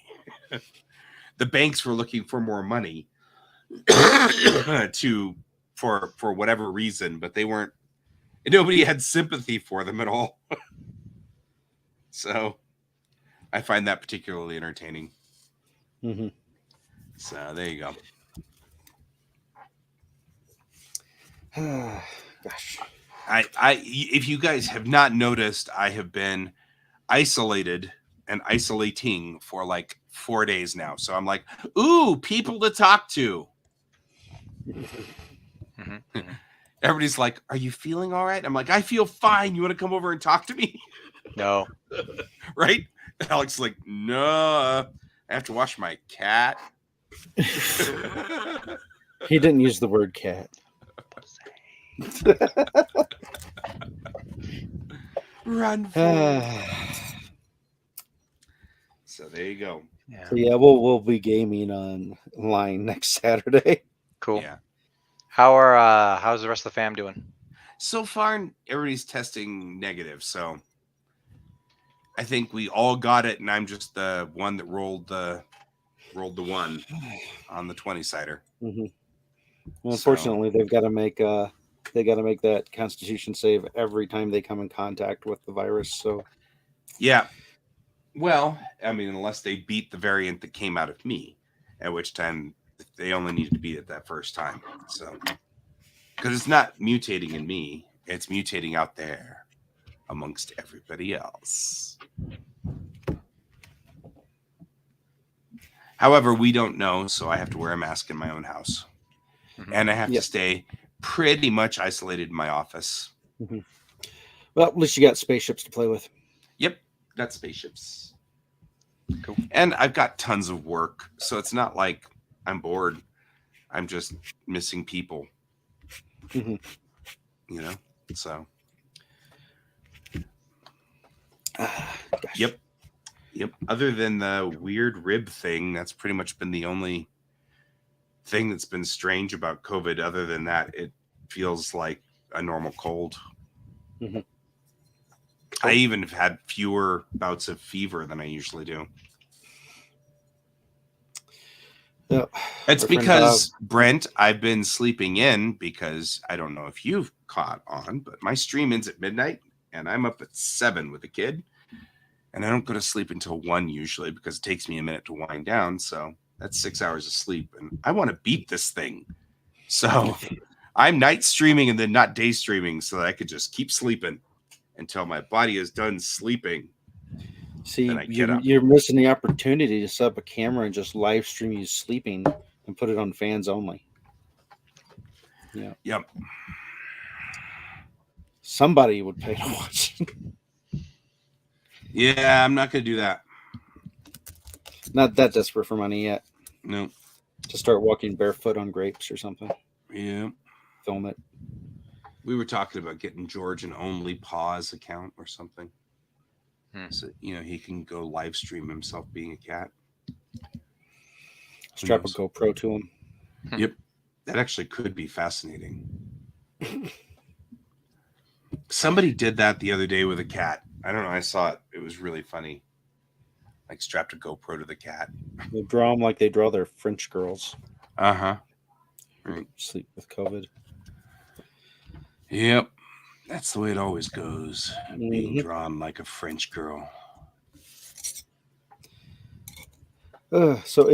[SPEAKER 2] The banks were looking for more money for whatever reason, but they weren't. Nobody had sympathy for them at all. So I find that particularly entertaining.
[SPEAKER 3] Mm-hmm.
[SPEAKER 2] So there you go.
[SPEAKER 3] Gosh.
[SPEAKER 2] If you guys have not noticed, I have been isolated and isolating for like 4 days now. So I'm like, ooh, people to talk to.
[SPEAKER 4] Mm-hmm.
[SPEAKER 2] Everybody's like, are you feeling all right? I'm like, I feel fine. You want to come over and talk to me?
[SPEAKER 4] No.
[SPEAKER 2] Right? Alex is like, no, I have to wash my cat.
[SPEAKER 3] He didn't use the word cat.
[SPEAKER 2] Run for So there you go.
[SPEAKER 4] Yeah.
[SPEAKER 3] So yeah, we'll be gaming online next Saturday.
[SPEAKER 4] Cool.
[SPEAKER 2] Yeah.
[SPEAKER 4] How's the rest of the fam doing?
[SPEAKER 2] So far, everybody's testing negative. So I think we all got it, and I'm just the one that rolled the one on the 20-sider.
[SPEAKER 3] Mm-hmm. Well, unfortunately, they've got to make that Constitution save every time they come in contact with the virus. So
[SPEAKER 2] yeah. Well, I mean, unless they beat the variant that came out of me, at which time they only needed to beat it that first time. So, because it's not mutating in me, it's mutating out there amongst everybody else. However, we don't know, so I have to wear a mask in my own house.
[SPEAKER 4] Mm-hmm.
[SPEAKER 2] And I have to stay pretty much isolated in my office.
[SPEAKER 3] Mm-hmm. Well, at least you got spaceships to play with.
[SPEAKER 2] Yep, got spaceships.
[SPEAKER 4] Cool.
[SPEAKER 2] And I've got tons of work, so it's not like I'm bored. I'm just missing people.
[SPEAKER 3] Mm-hmm.
[SPEAKER 2] You know? So.
[SPEAKER 3] Gosh.
[SPEAKER 2] Yep. Other than the weird rib thing, that's pretty much been the only thing that's been strange about COVID. Other than that, it feels like a normal cold.
[SPEAKER 3] Mm-hmm.
[SPEAKER 2] I even have had fewer bouts of fever than I usually do.
[SPEAKER 3] Yep.
[SPEAKER 2] It's because, Brent, I've been sleeping in because I don't know if you've caught on, but my stream ends at midnight and I'm up at 7 with a kid. And I don't go to sleep until 1 usually because it takes me a minute to wind down. So that's 6 hours of sleep. And I want to beat this thing. So I'm night streaming and then not day streaming so that I could just keep sleeping until my body is done sleeping.
[SPEAKER 3] See, you're missing the opportunity to set up a camera and just live stream you sleeping and put it on fans only. Yeah.
[SPEAKER 2] Yep.
[SPEAKER 3] Somebody would pay to watch.
[SPEAKER 2] Yeah, I'm not going to do that.
[SPEAKER 3] Not that desperate for money yet.
[SPEAKER 2] No.
[SPEAKER 3] To start walking barefoot on grapes or something.
[SPEAKER 2] Yeah.
[SPEAKER 3] Film it.
[SPEAKER 2] We were talking about getting George an Only Paws account or something. So, he can go live stream himself being a cat.
[SPEAKER 3] Strap a GoPro to him.
[SPEAKER 2] Yep. That actually could be fascinating. Somebody did that the other day with a cat. I don't know. I saw it. It was really funny. Like strapped a GoPro to the cat.
[SPEAKER 3] They draw them like they draw their French girls.
[SPEAKER 2] Uh-huh. Right.
[SPEAKER 3] Sleep with COVID.
[SPEAKER 2] Yep. That's the way it always goes. Being drawn like a French girl.
[SPEAKER 3] So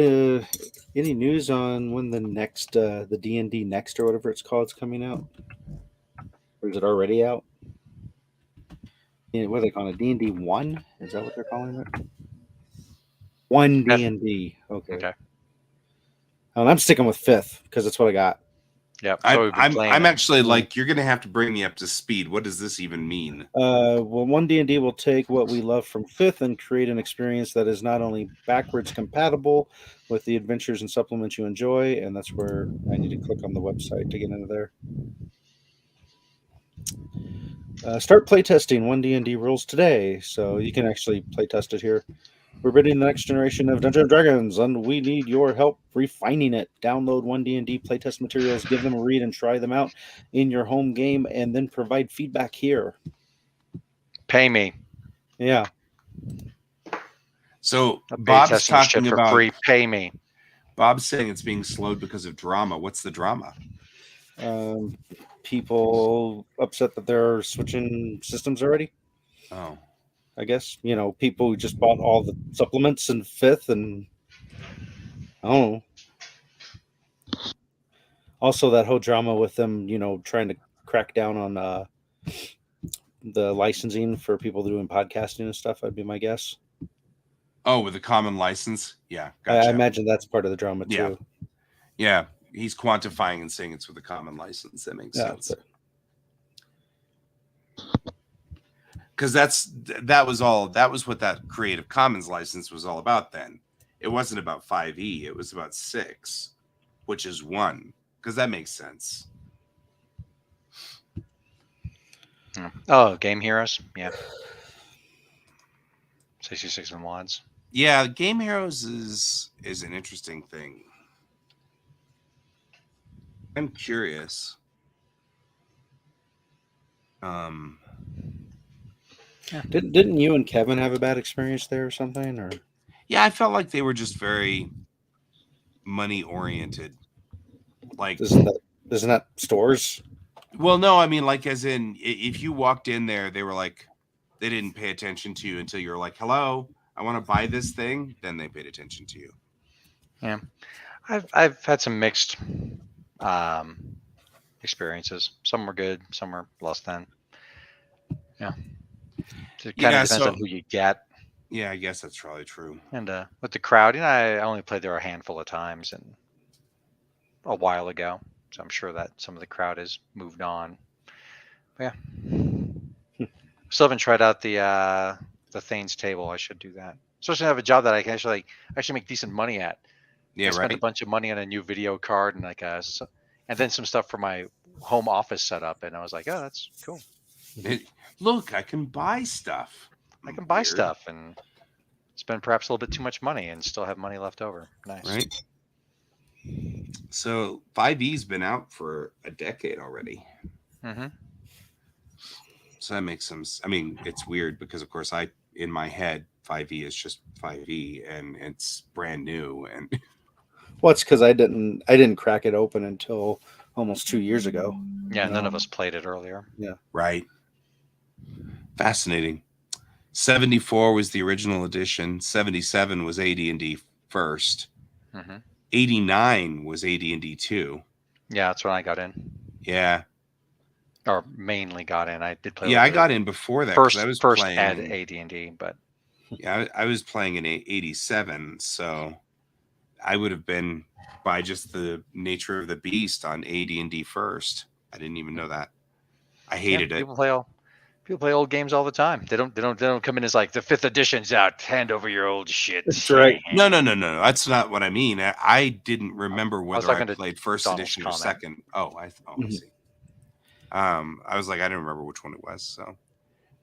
[SPEAKER 3] any news on when the next, the D&D Next or whatever it's called is coming out? Or is it already out? What are they calling it? D&D 1? Is that what they're calling it? 1 D&D. Okay. And I'm sticking with 5th because that's what I got.
[SPEAKER 4] Yeah,
[SPEAKER 2] so I'm actually like, you're going to have to bring me up to speed. What does this even mean?
[SPEAKER 3] Well, 1 D&D will take what we love from 5th and create an experience that is not only backwards compatible with the adventures and supplements you enjoy, and that's where I need to click on the website to get into there. Start playtesting 1 D&D rules today, so you can actually playtest it here. We're building the next generation of Dungeons & Dragons, and we need your help refining it. Download 1 D&D playtest materials, give them a read, and try them out in your home game, and then provide feedback here.
[SPEAKER 4] Pay me.
[SPEAKER 3] Yeah.
[SPEAKER 2] So
[SPEAKER 4] A beta
[SPEAKER 2] Bob's
[SPEAKER 4] testing shit
[SPEAKER 2] talking
[SPEAKER 4] for
[SPEAKER 2] about.
[SPEAKER 4] free. Pay me.
[SPEAKER 2] Bob's saying it's being slowed because of drama. What's the drama?
[SPEAKER 3] People upset that they're switching systems already.
[SPEAKER 2] Oh,
[SPEAKER 3] I guess people who just bought all the supplements in fifth, and I don't know. Also, that whole drama with them, trying to crack down on the licensing for people doing podcasting and stuff. That'd be my guess.
[SPEAKER 2] oh, with a common license. Yeah,
[SPEAKER 3] I
[SPEAKER 2] gotcha.
[SPEAKER 3] imagine that's part of the drama
[SPEAKER 2] Yeah.
[SPEAKER 3] too.
[SPEAKER 2] Yeah, he's quantifying and saying it's with a common license. That makes sense. Because that was what that Creative Commons license was all about. Then it wasn't about 5e. It was about 6, which is 1. Because that makes sense.
[SPEAKER 4] Oh, Game Heroes. Yeah. 66 and mods.
[SPEAKER 2] Yeah, Game Heroes is an interesting thing. I'm curious.
[SPEAKER 3] Didn't you and Kevin have a bad experience there or something? Or
[SPEAKER 2] Yeah, I felt like they were just very money oriented. Like,
[SPEAKER 3] isn't that stores?
[SPEAKER 2] well, no, I mean, like, as in, if you walked in there, they were like, they didn't pay attention to you until you're like, hello, I want to buy this thing. Then they paid attention to you.
[SPEAKER 4] Yeah, I've had some mixed experiences. Some were good, some were less than. Yeah, it kind of depends on who you get.
[SPEAKER 2] Yeah, I guess that's probably true.
[SPEAKER 4] And with the crowd, I only played there a handful of times and a while ago, so I'm sure that some of the crowd has moved on. But yeah, still haven't tried out the Thane's table. I should do that. Especially have a job that I can actually make decent money at.
[SPEAKER 2] Yeah,
[SPEAKER 4] I spent a bunch of money on a new video card and and then some stuff for my home office setup, and I was like, oh, that's cool.
[SPEAKER 2] Look, I can buy stuff.
[SPEAKER 4] I can buy stuff and spend perhaps a little bit too much money and still have money left over. Nice.
[SPEAKER 2] Right. So 5e's been out for a decade already.
[SPEAKER 4] Mm-hmm.
[SPEAKER 2] So that makes some. I mean, it's weird because, of course, in my head, 5e is just 5e and it's brand new. And
[SPEAKER 3] well, it's because I didn't crack it open until almost 2 years ago.
[SPEAKER 4] Yeah, none of us played it earlier.
[SPEAKER 3] Yeah.
[SPEAKER 2] Right. Fascinating. 74 was the original edition. 77 was AD&D first.
[SPEAKER 4] Mm-hmm.
[SPEAKER 2] 89 was AD&D 2.
[SPEAKER 4] Yeah, that's when I got in.
[SPEAKER 2] Yeah.
[SPEAKER 4] Or mainly got in. I did play.
[SPEAKER 2] Yeah, I got in before that.
[SPEAKER 4] First,
[SPEAKER 2] I was
[SPEAKER 4] first
[SPEAKER 2] playing
[SPEAKER 4] had AD&D, but
[SPEAKER 2] yeah, I was playing in 87, so I would have been by just the nature of the beast on AD&D first. I didn't even know that. I hated it.
[SPEAKER 4] People play old games all the time. They don't come in as like the 5th edition's out. Hand over your old shit.
[SPEAKER 3] That's right.
[SPEAKER 2] No. That's not what I mean. I didn't remember whether I played first edition or second. I see. I was like, I didn't remember which one it was. So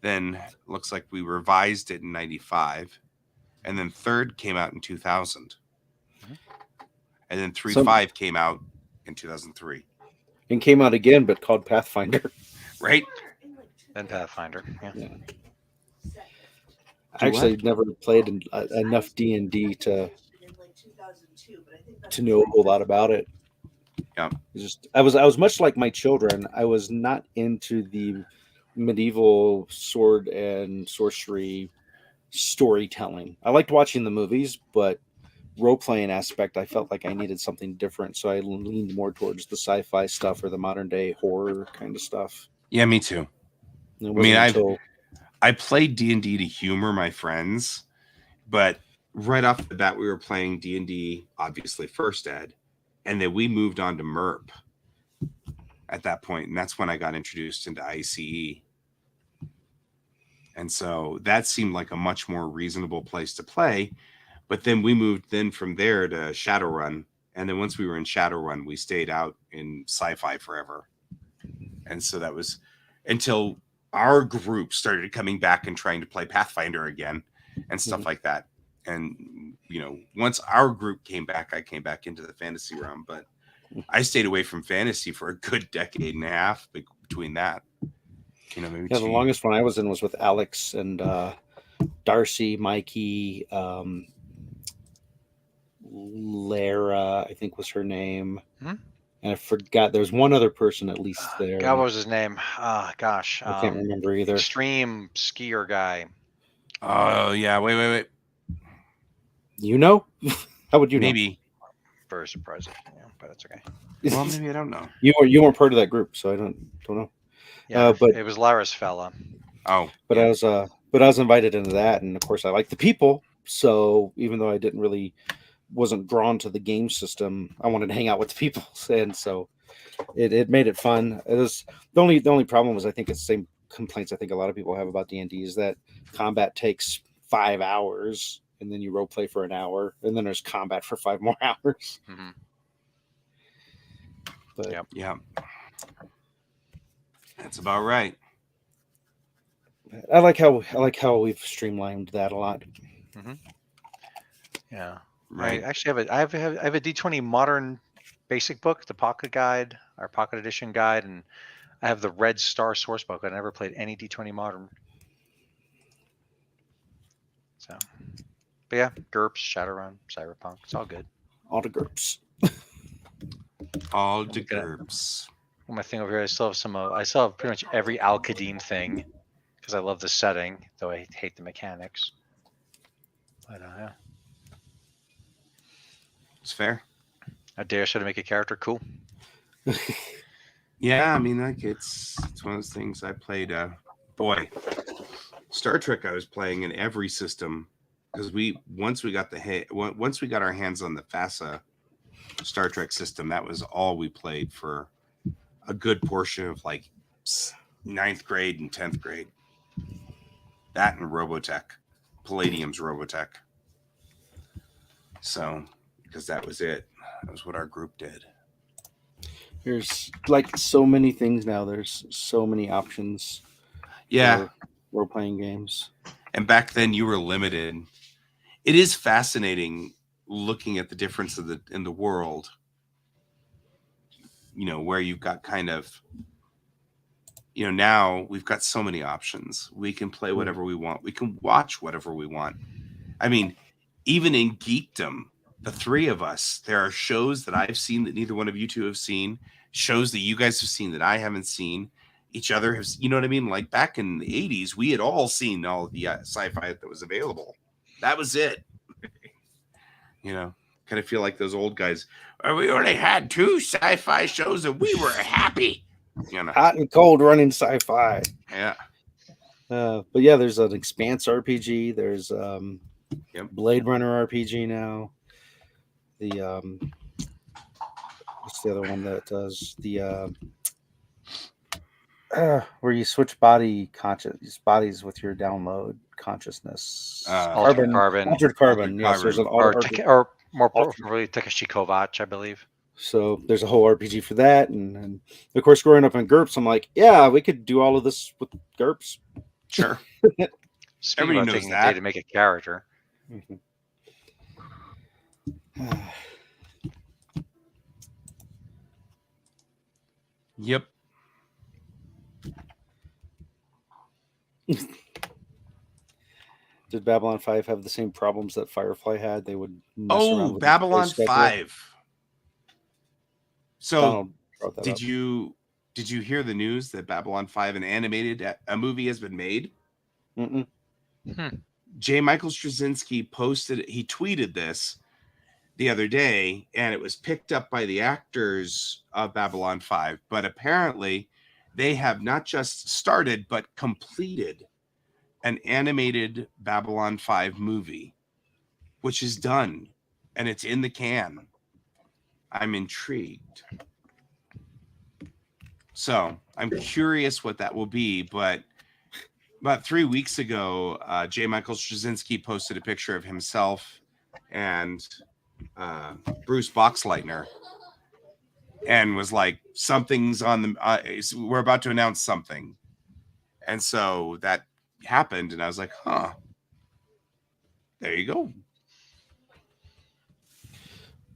[SPEAKER 2] then looks like we revised it in 95, and then 3rd came out in 2000, and then 3.5 came out in 2003,
[SPEAKER 3] and came out again, but called Pathfinder.
[SPEAKER 2] Right.
[SPEAKER 4] Then Pathfinder. Yeah.
[SPEAKER 3] I actually never played enough D&D to know a whole lot about it.
[SPEAKER 2] Yeah.
[SPEAKER 3] I was much like my children. I was not into the medieval sword and sorcery storytelling. I liked watching the movies, but role-playing aspect, I felt like I needed something different. So I leaned more towards the sci-fi stuff or the modern day horror kind of stuff.
[SPEAKER 2] Yeah, me too. I mean, I played D&D to humor my friends, but right off the bat, we were playing D&D, obviously first ed, and then we moved on to MERP at that point, and that's when I got introduced into ICE. And so that seemed like a much more reasonable place to play. But then we moved from there to Shadowrun, and then once we were in Shadowrun, we stayed out in sci-fi forever. And so that was until our group started coming back and trying to play Pathfinder again and stuff like that. And, once our group came back, I came back into the fantasy realm, but I stayed away from fantasy for a good decade and a half between that. Maybe
[SPEAKER 3] the longest one I was in was with Alex and Darcy, Mikey, Lara, I think was her name.
[SPEAKER 4] Hmm?
[SPEAKER 3] And I forgot there's one other person at least there.
[SPEAKER 4] God, what was his name? Gosh.
[SPEAKER 3] I can't remember either.
[SPEAKER 4] Extreme skier guy.
[SPEAKER 2] Oh yeah, wait.
[SPEAKER 3] You know? How would you know?
[SPEAKER 2] Maybe.
[SPEAKER 4] Very surprising. Yeah, but that's okay.
[SPEAKER 2] Well, maybe I don't know.
[SPEAKER 3] You weren't part of that group, so I don't know.
[SPEAKER 4] Yeah,
[SPEAKER 3] but
[SPEAKER 4] it was Lara's fella.
[SPEAKER 2] Oh,
[SPEAKER 3] But
[SPEAKER 2] yeah.
[SPEAKER 3] I was invited into that, and of course I like the people. So even though I wasn't drawn to the game system, I wanted to hang out with the people, and so it made it fun. It was the only problem was I think it's the same complaints I think a lot of people have about D&D is that combat takes 5 hours, and then you role play for an hour, and then there's combat for 5 more hours.
[SPEAKER 4] Mm-hmm.
[SPEAKER 3] But
[SPEAKER 4] Yep.
[SPEAKER 2] Yeah. That's about right.
[SPEAKER 3] I like how we've streamlined that a lot.
[SPEAKER 4] Yeah.
[SPEAKER 2] Right.
[SPEAKER 4] I actually have a D20 modern basic book, the pocket guide, our pocket edition guide, and I have the Red Star source book. I never played any D20 modern. So, but yeah, GURPS, Shadowrun, Cyberpunk, it's all good.
[SPEAKER 3] All the GURPS.
[SPEAKER 2] All the GURPS.
[SPEAKER 4] My thing over here, I still have pretty much every Al-Qadim thing because I love the setting, though I hate the mechanics. But yeah.
[SPEAKER 2] It's fair.
[SPEAKER 4] I dare should I make a character cool.
[SPEAKER 2] Yeah, I mean, like it's one of those things. I played. Boy, Star Trek. I was playing in every system because once we got our hands on the FASA Star Trek system, that was all we played for a good portion of like 9th grade and 10th grade. That and Robotech, Palladium's Robotech. So, because that was it. That was what our group did.
[SPEAKER 3] There's like so many things now. There's so many options.
[SPEAKER 2] Yeah.
[SPEAKER 3] Role playing games.
[SPEAKER 2] And back then you were limited. It is fascinating looking at the difference in the world. You know, where you've got kind of, you know, now we've got so many options. We can play whatever we want. We can watch whatever we want. I mean, even in geekdom, the three of us, there are shows that I've seen that neither one of you two have seen, shows that you guys have seen that I haven't seen, each other has, you know what I mean? Like back in the 80s, we had all seen all of the sci-fi that was available. That was it. You know, kind of feel like those old guys. We only had 2 sci-fi shows and we were happy. You know,
[SPEAKER 3] Hot and cold running sci-fi.
[SPEAKER 2] yeah.
[SPEAKER 3] But yeah, there's an Expanse RPG. There's Blade Runner RPG now. The what's the other one that does the where you switch bodies with your download consciousness.
[SPEAKER 4] Altered Carbon.
[SPEAKER 3] Altered Carbon. Yes, there's an
[SPEAKER 4] or more appropriately, Takeshi Kovacs, I believe.
[SPEAKER 3] So there's a whole RPG for that, and of course, growing up in GURPS, I'm like, yeah, we could do all of this with GURPS.
[SPEAKER 2] Sure.
[SPEAKER 4] Speaking about taking a day to make a character.
[SPEAKER 3] Mm-hmm.
[SPEAKER 2] Yep.
[SPEAKER 3] Did Babylon 5 have the same problems that Firefly had? They would mess around with
[SPEAKER 2] Babylon
[SPEAKER 3] the
[SPEAKER 2] 5. So
[SPEAKER 3] Donald brought that
[SPEAKER 2] did
[SPEAKER 3] up.
[SPEAKER 2] you hear the news that Babylon 5 a movie has been made?
[SPEAKER 3] Mm-mm.
[SPEAKER 2] J. Michael Straczynski tweeted this the other day, and it was picked up by the actors of Babylon 5. But apparently, they have not just started, but completed an animated Babylon 5 movie, which is done, and it's in the can. I'm intrigued. So I'm curious what that will be, but about 3 weeks ago, J. Michael Straczynski posted a picture of himself and Bruce Boxleitner and was like, something's on the, we're about to announce something. And so that happened, and I was like, huh, there you go.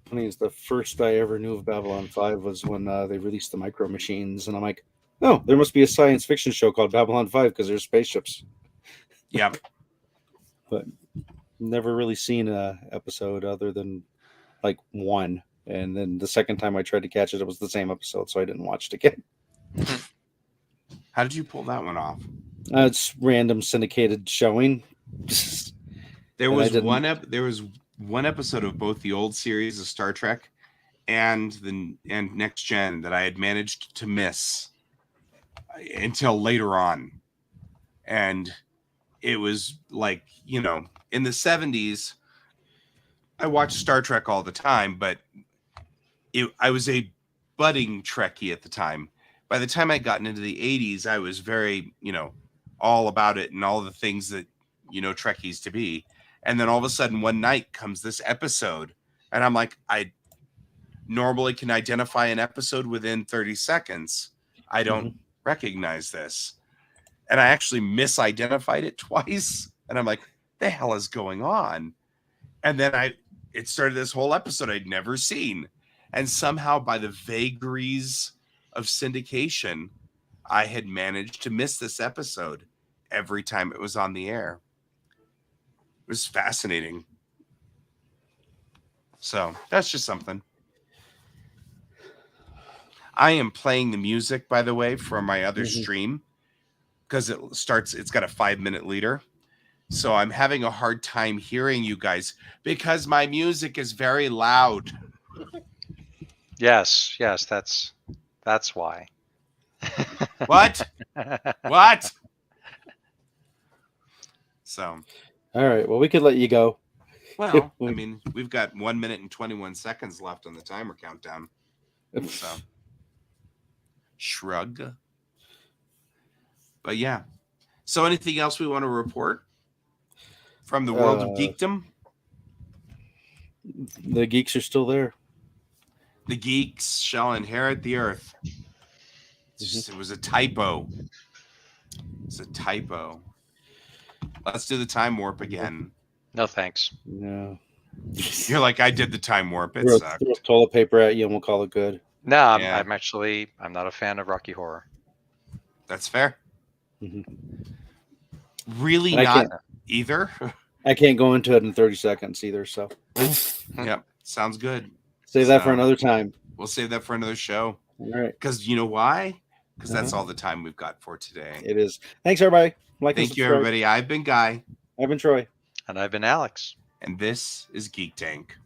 [SPEAKER 3] Funny is the first I ever knew of Babylon 5 was when they released the Micro Machines, and I'm like, oh, there must be a science fiction show called Babylon 5 because there's spaceships.
[SPEAKER 2] Yep.
[SPEAKER 3] but never really seen a episode other than like one. And then the second time I tried to catch it, it was the same episode, so I didn't watch it again.
[SPEAKER 2] How did you pull that one off?
[SPEAKER 3] It's random syndicated showing.
[SPEAKER 2] There
[SPEAKER 3] And
[SPEAKER 2] was
[SPEAKER 3] I didn't-
[SPEAKER 2] there was one episode of both the old series of Star Trek and Next Gen that I had managed to miss until later on. And it was like, you know, in the 70s, I watched Star Trek all the time, but I was a budding Trekkie at the time. By the time I got into the 80s, I was very, you know, all about it and all the things that, you know, Trekkies to be. And then all of a sudden one night comes this episode and I'm like, I normally can identify an episode within 30 seconds. I don't recognize this. And I actually misidentified it twice. And I'm like, the hell is going on? And then it started this whole episode I'd never seen. And somehow by the vagaries of syndication, I had managed to miss this episode every time it was on the air. It was fascinating. So that's just something. I am playing the music, by the way, from my other stream because it's got a 5-minute leader. So I'm having a hard time hearing you guys because my music is very loud.
[SPEAKER 4] Yes, that's why.
[SPEAKER 2] What? What? So,
[SPEAKER 3] all right. Well, we could let you go.
[SPEAKER 2] well, I mean, we've got 1 minute and 21 seconds left on the timer countdown. So, shrug. But yeah. So, anything else we want to report from the world of geekdom?
[SPEAKER 3] The geeks are still there.
[SPEAKER 2] The geeks shall inherit the earth. It was a typo. It's a typo. Let's do the time warp again.
[SPEAKER 4] No thanks.
[SPEAKER 3] No.
[SPEAKER 2] You're like, I did the time warp. It
[SPEAKER 3] Throw
[SPEAKER 2] sucked.
[SPEAKER 3] toilet paper at you and we'll call it good.
[SPEAKER 4] No,
[SPEAKER 2] Yeah.
[SPEAKER 4] I'm not a fan of Rocky Horror.
[SPEAKER 2] That's fair.
[SPEAKER 3] Mm-hmm.
[SPEAKER 2] Really
[SPEAKER 3] I
[SPEAKER 2] not either.
[SPEAKER 3] I can't go into it in 30 seconds either. So
[SPEAKER 2] Yep. Sounds good.
[SPEAKER 3] save that for another time.
[SPEAKER 2] We'll save that for another show.
[SPEAKER 3] All right.
[SPEAKER 2] Because you know why? Because that's all the time we've got for today.
[SPEAKER 3] It is. Thanks, everybody.
[SPEAKER 2] Thank you, everybody. I've been Guy.
[SPEAKER 3] I've been Troy.
[SPEAKER 4] And I've been Alex.
[SPEAKER 2] And this is Geek Tank.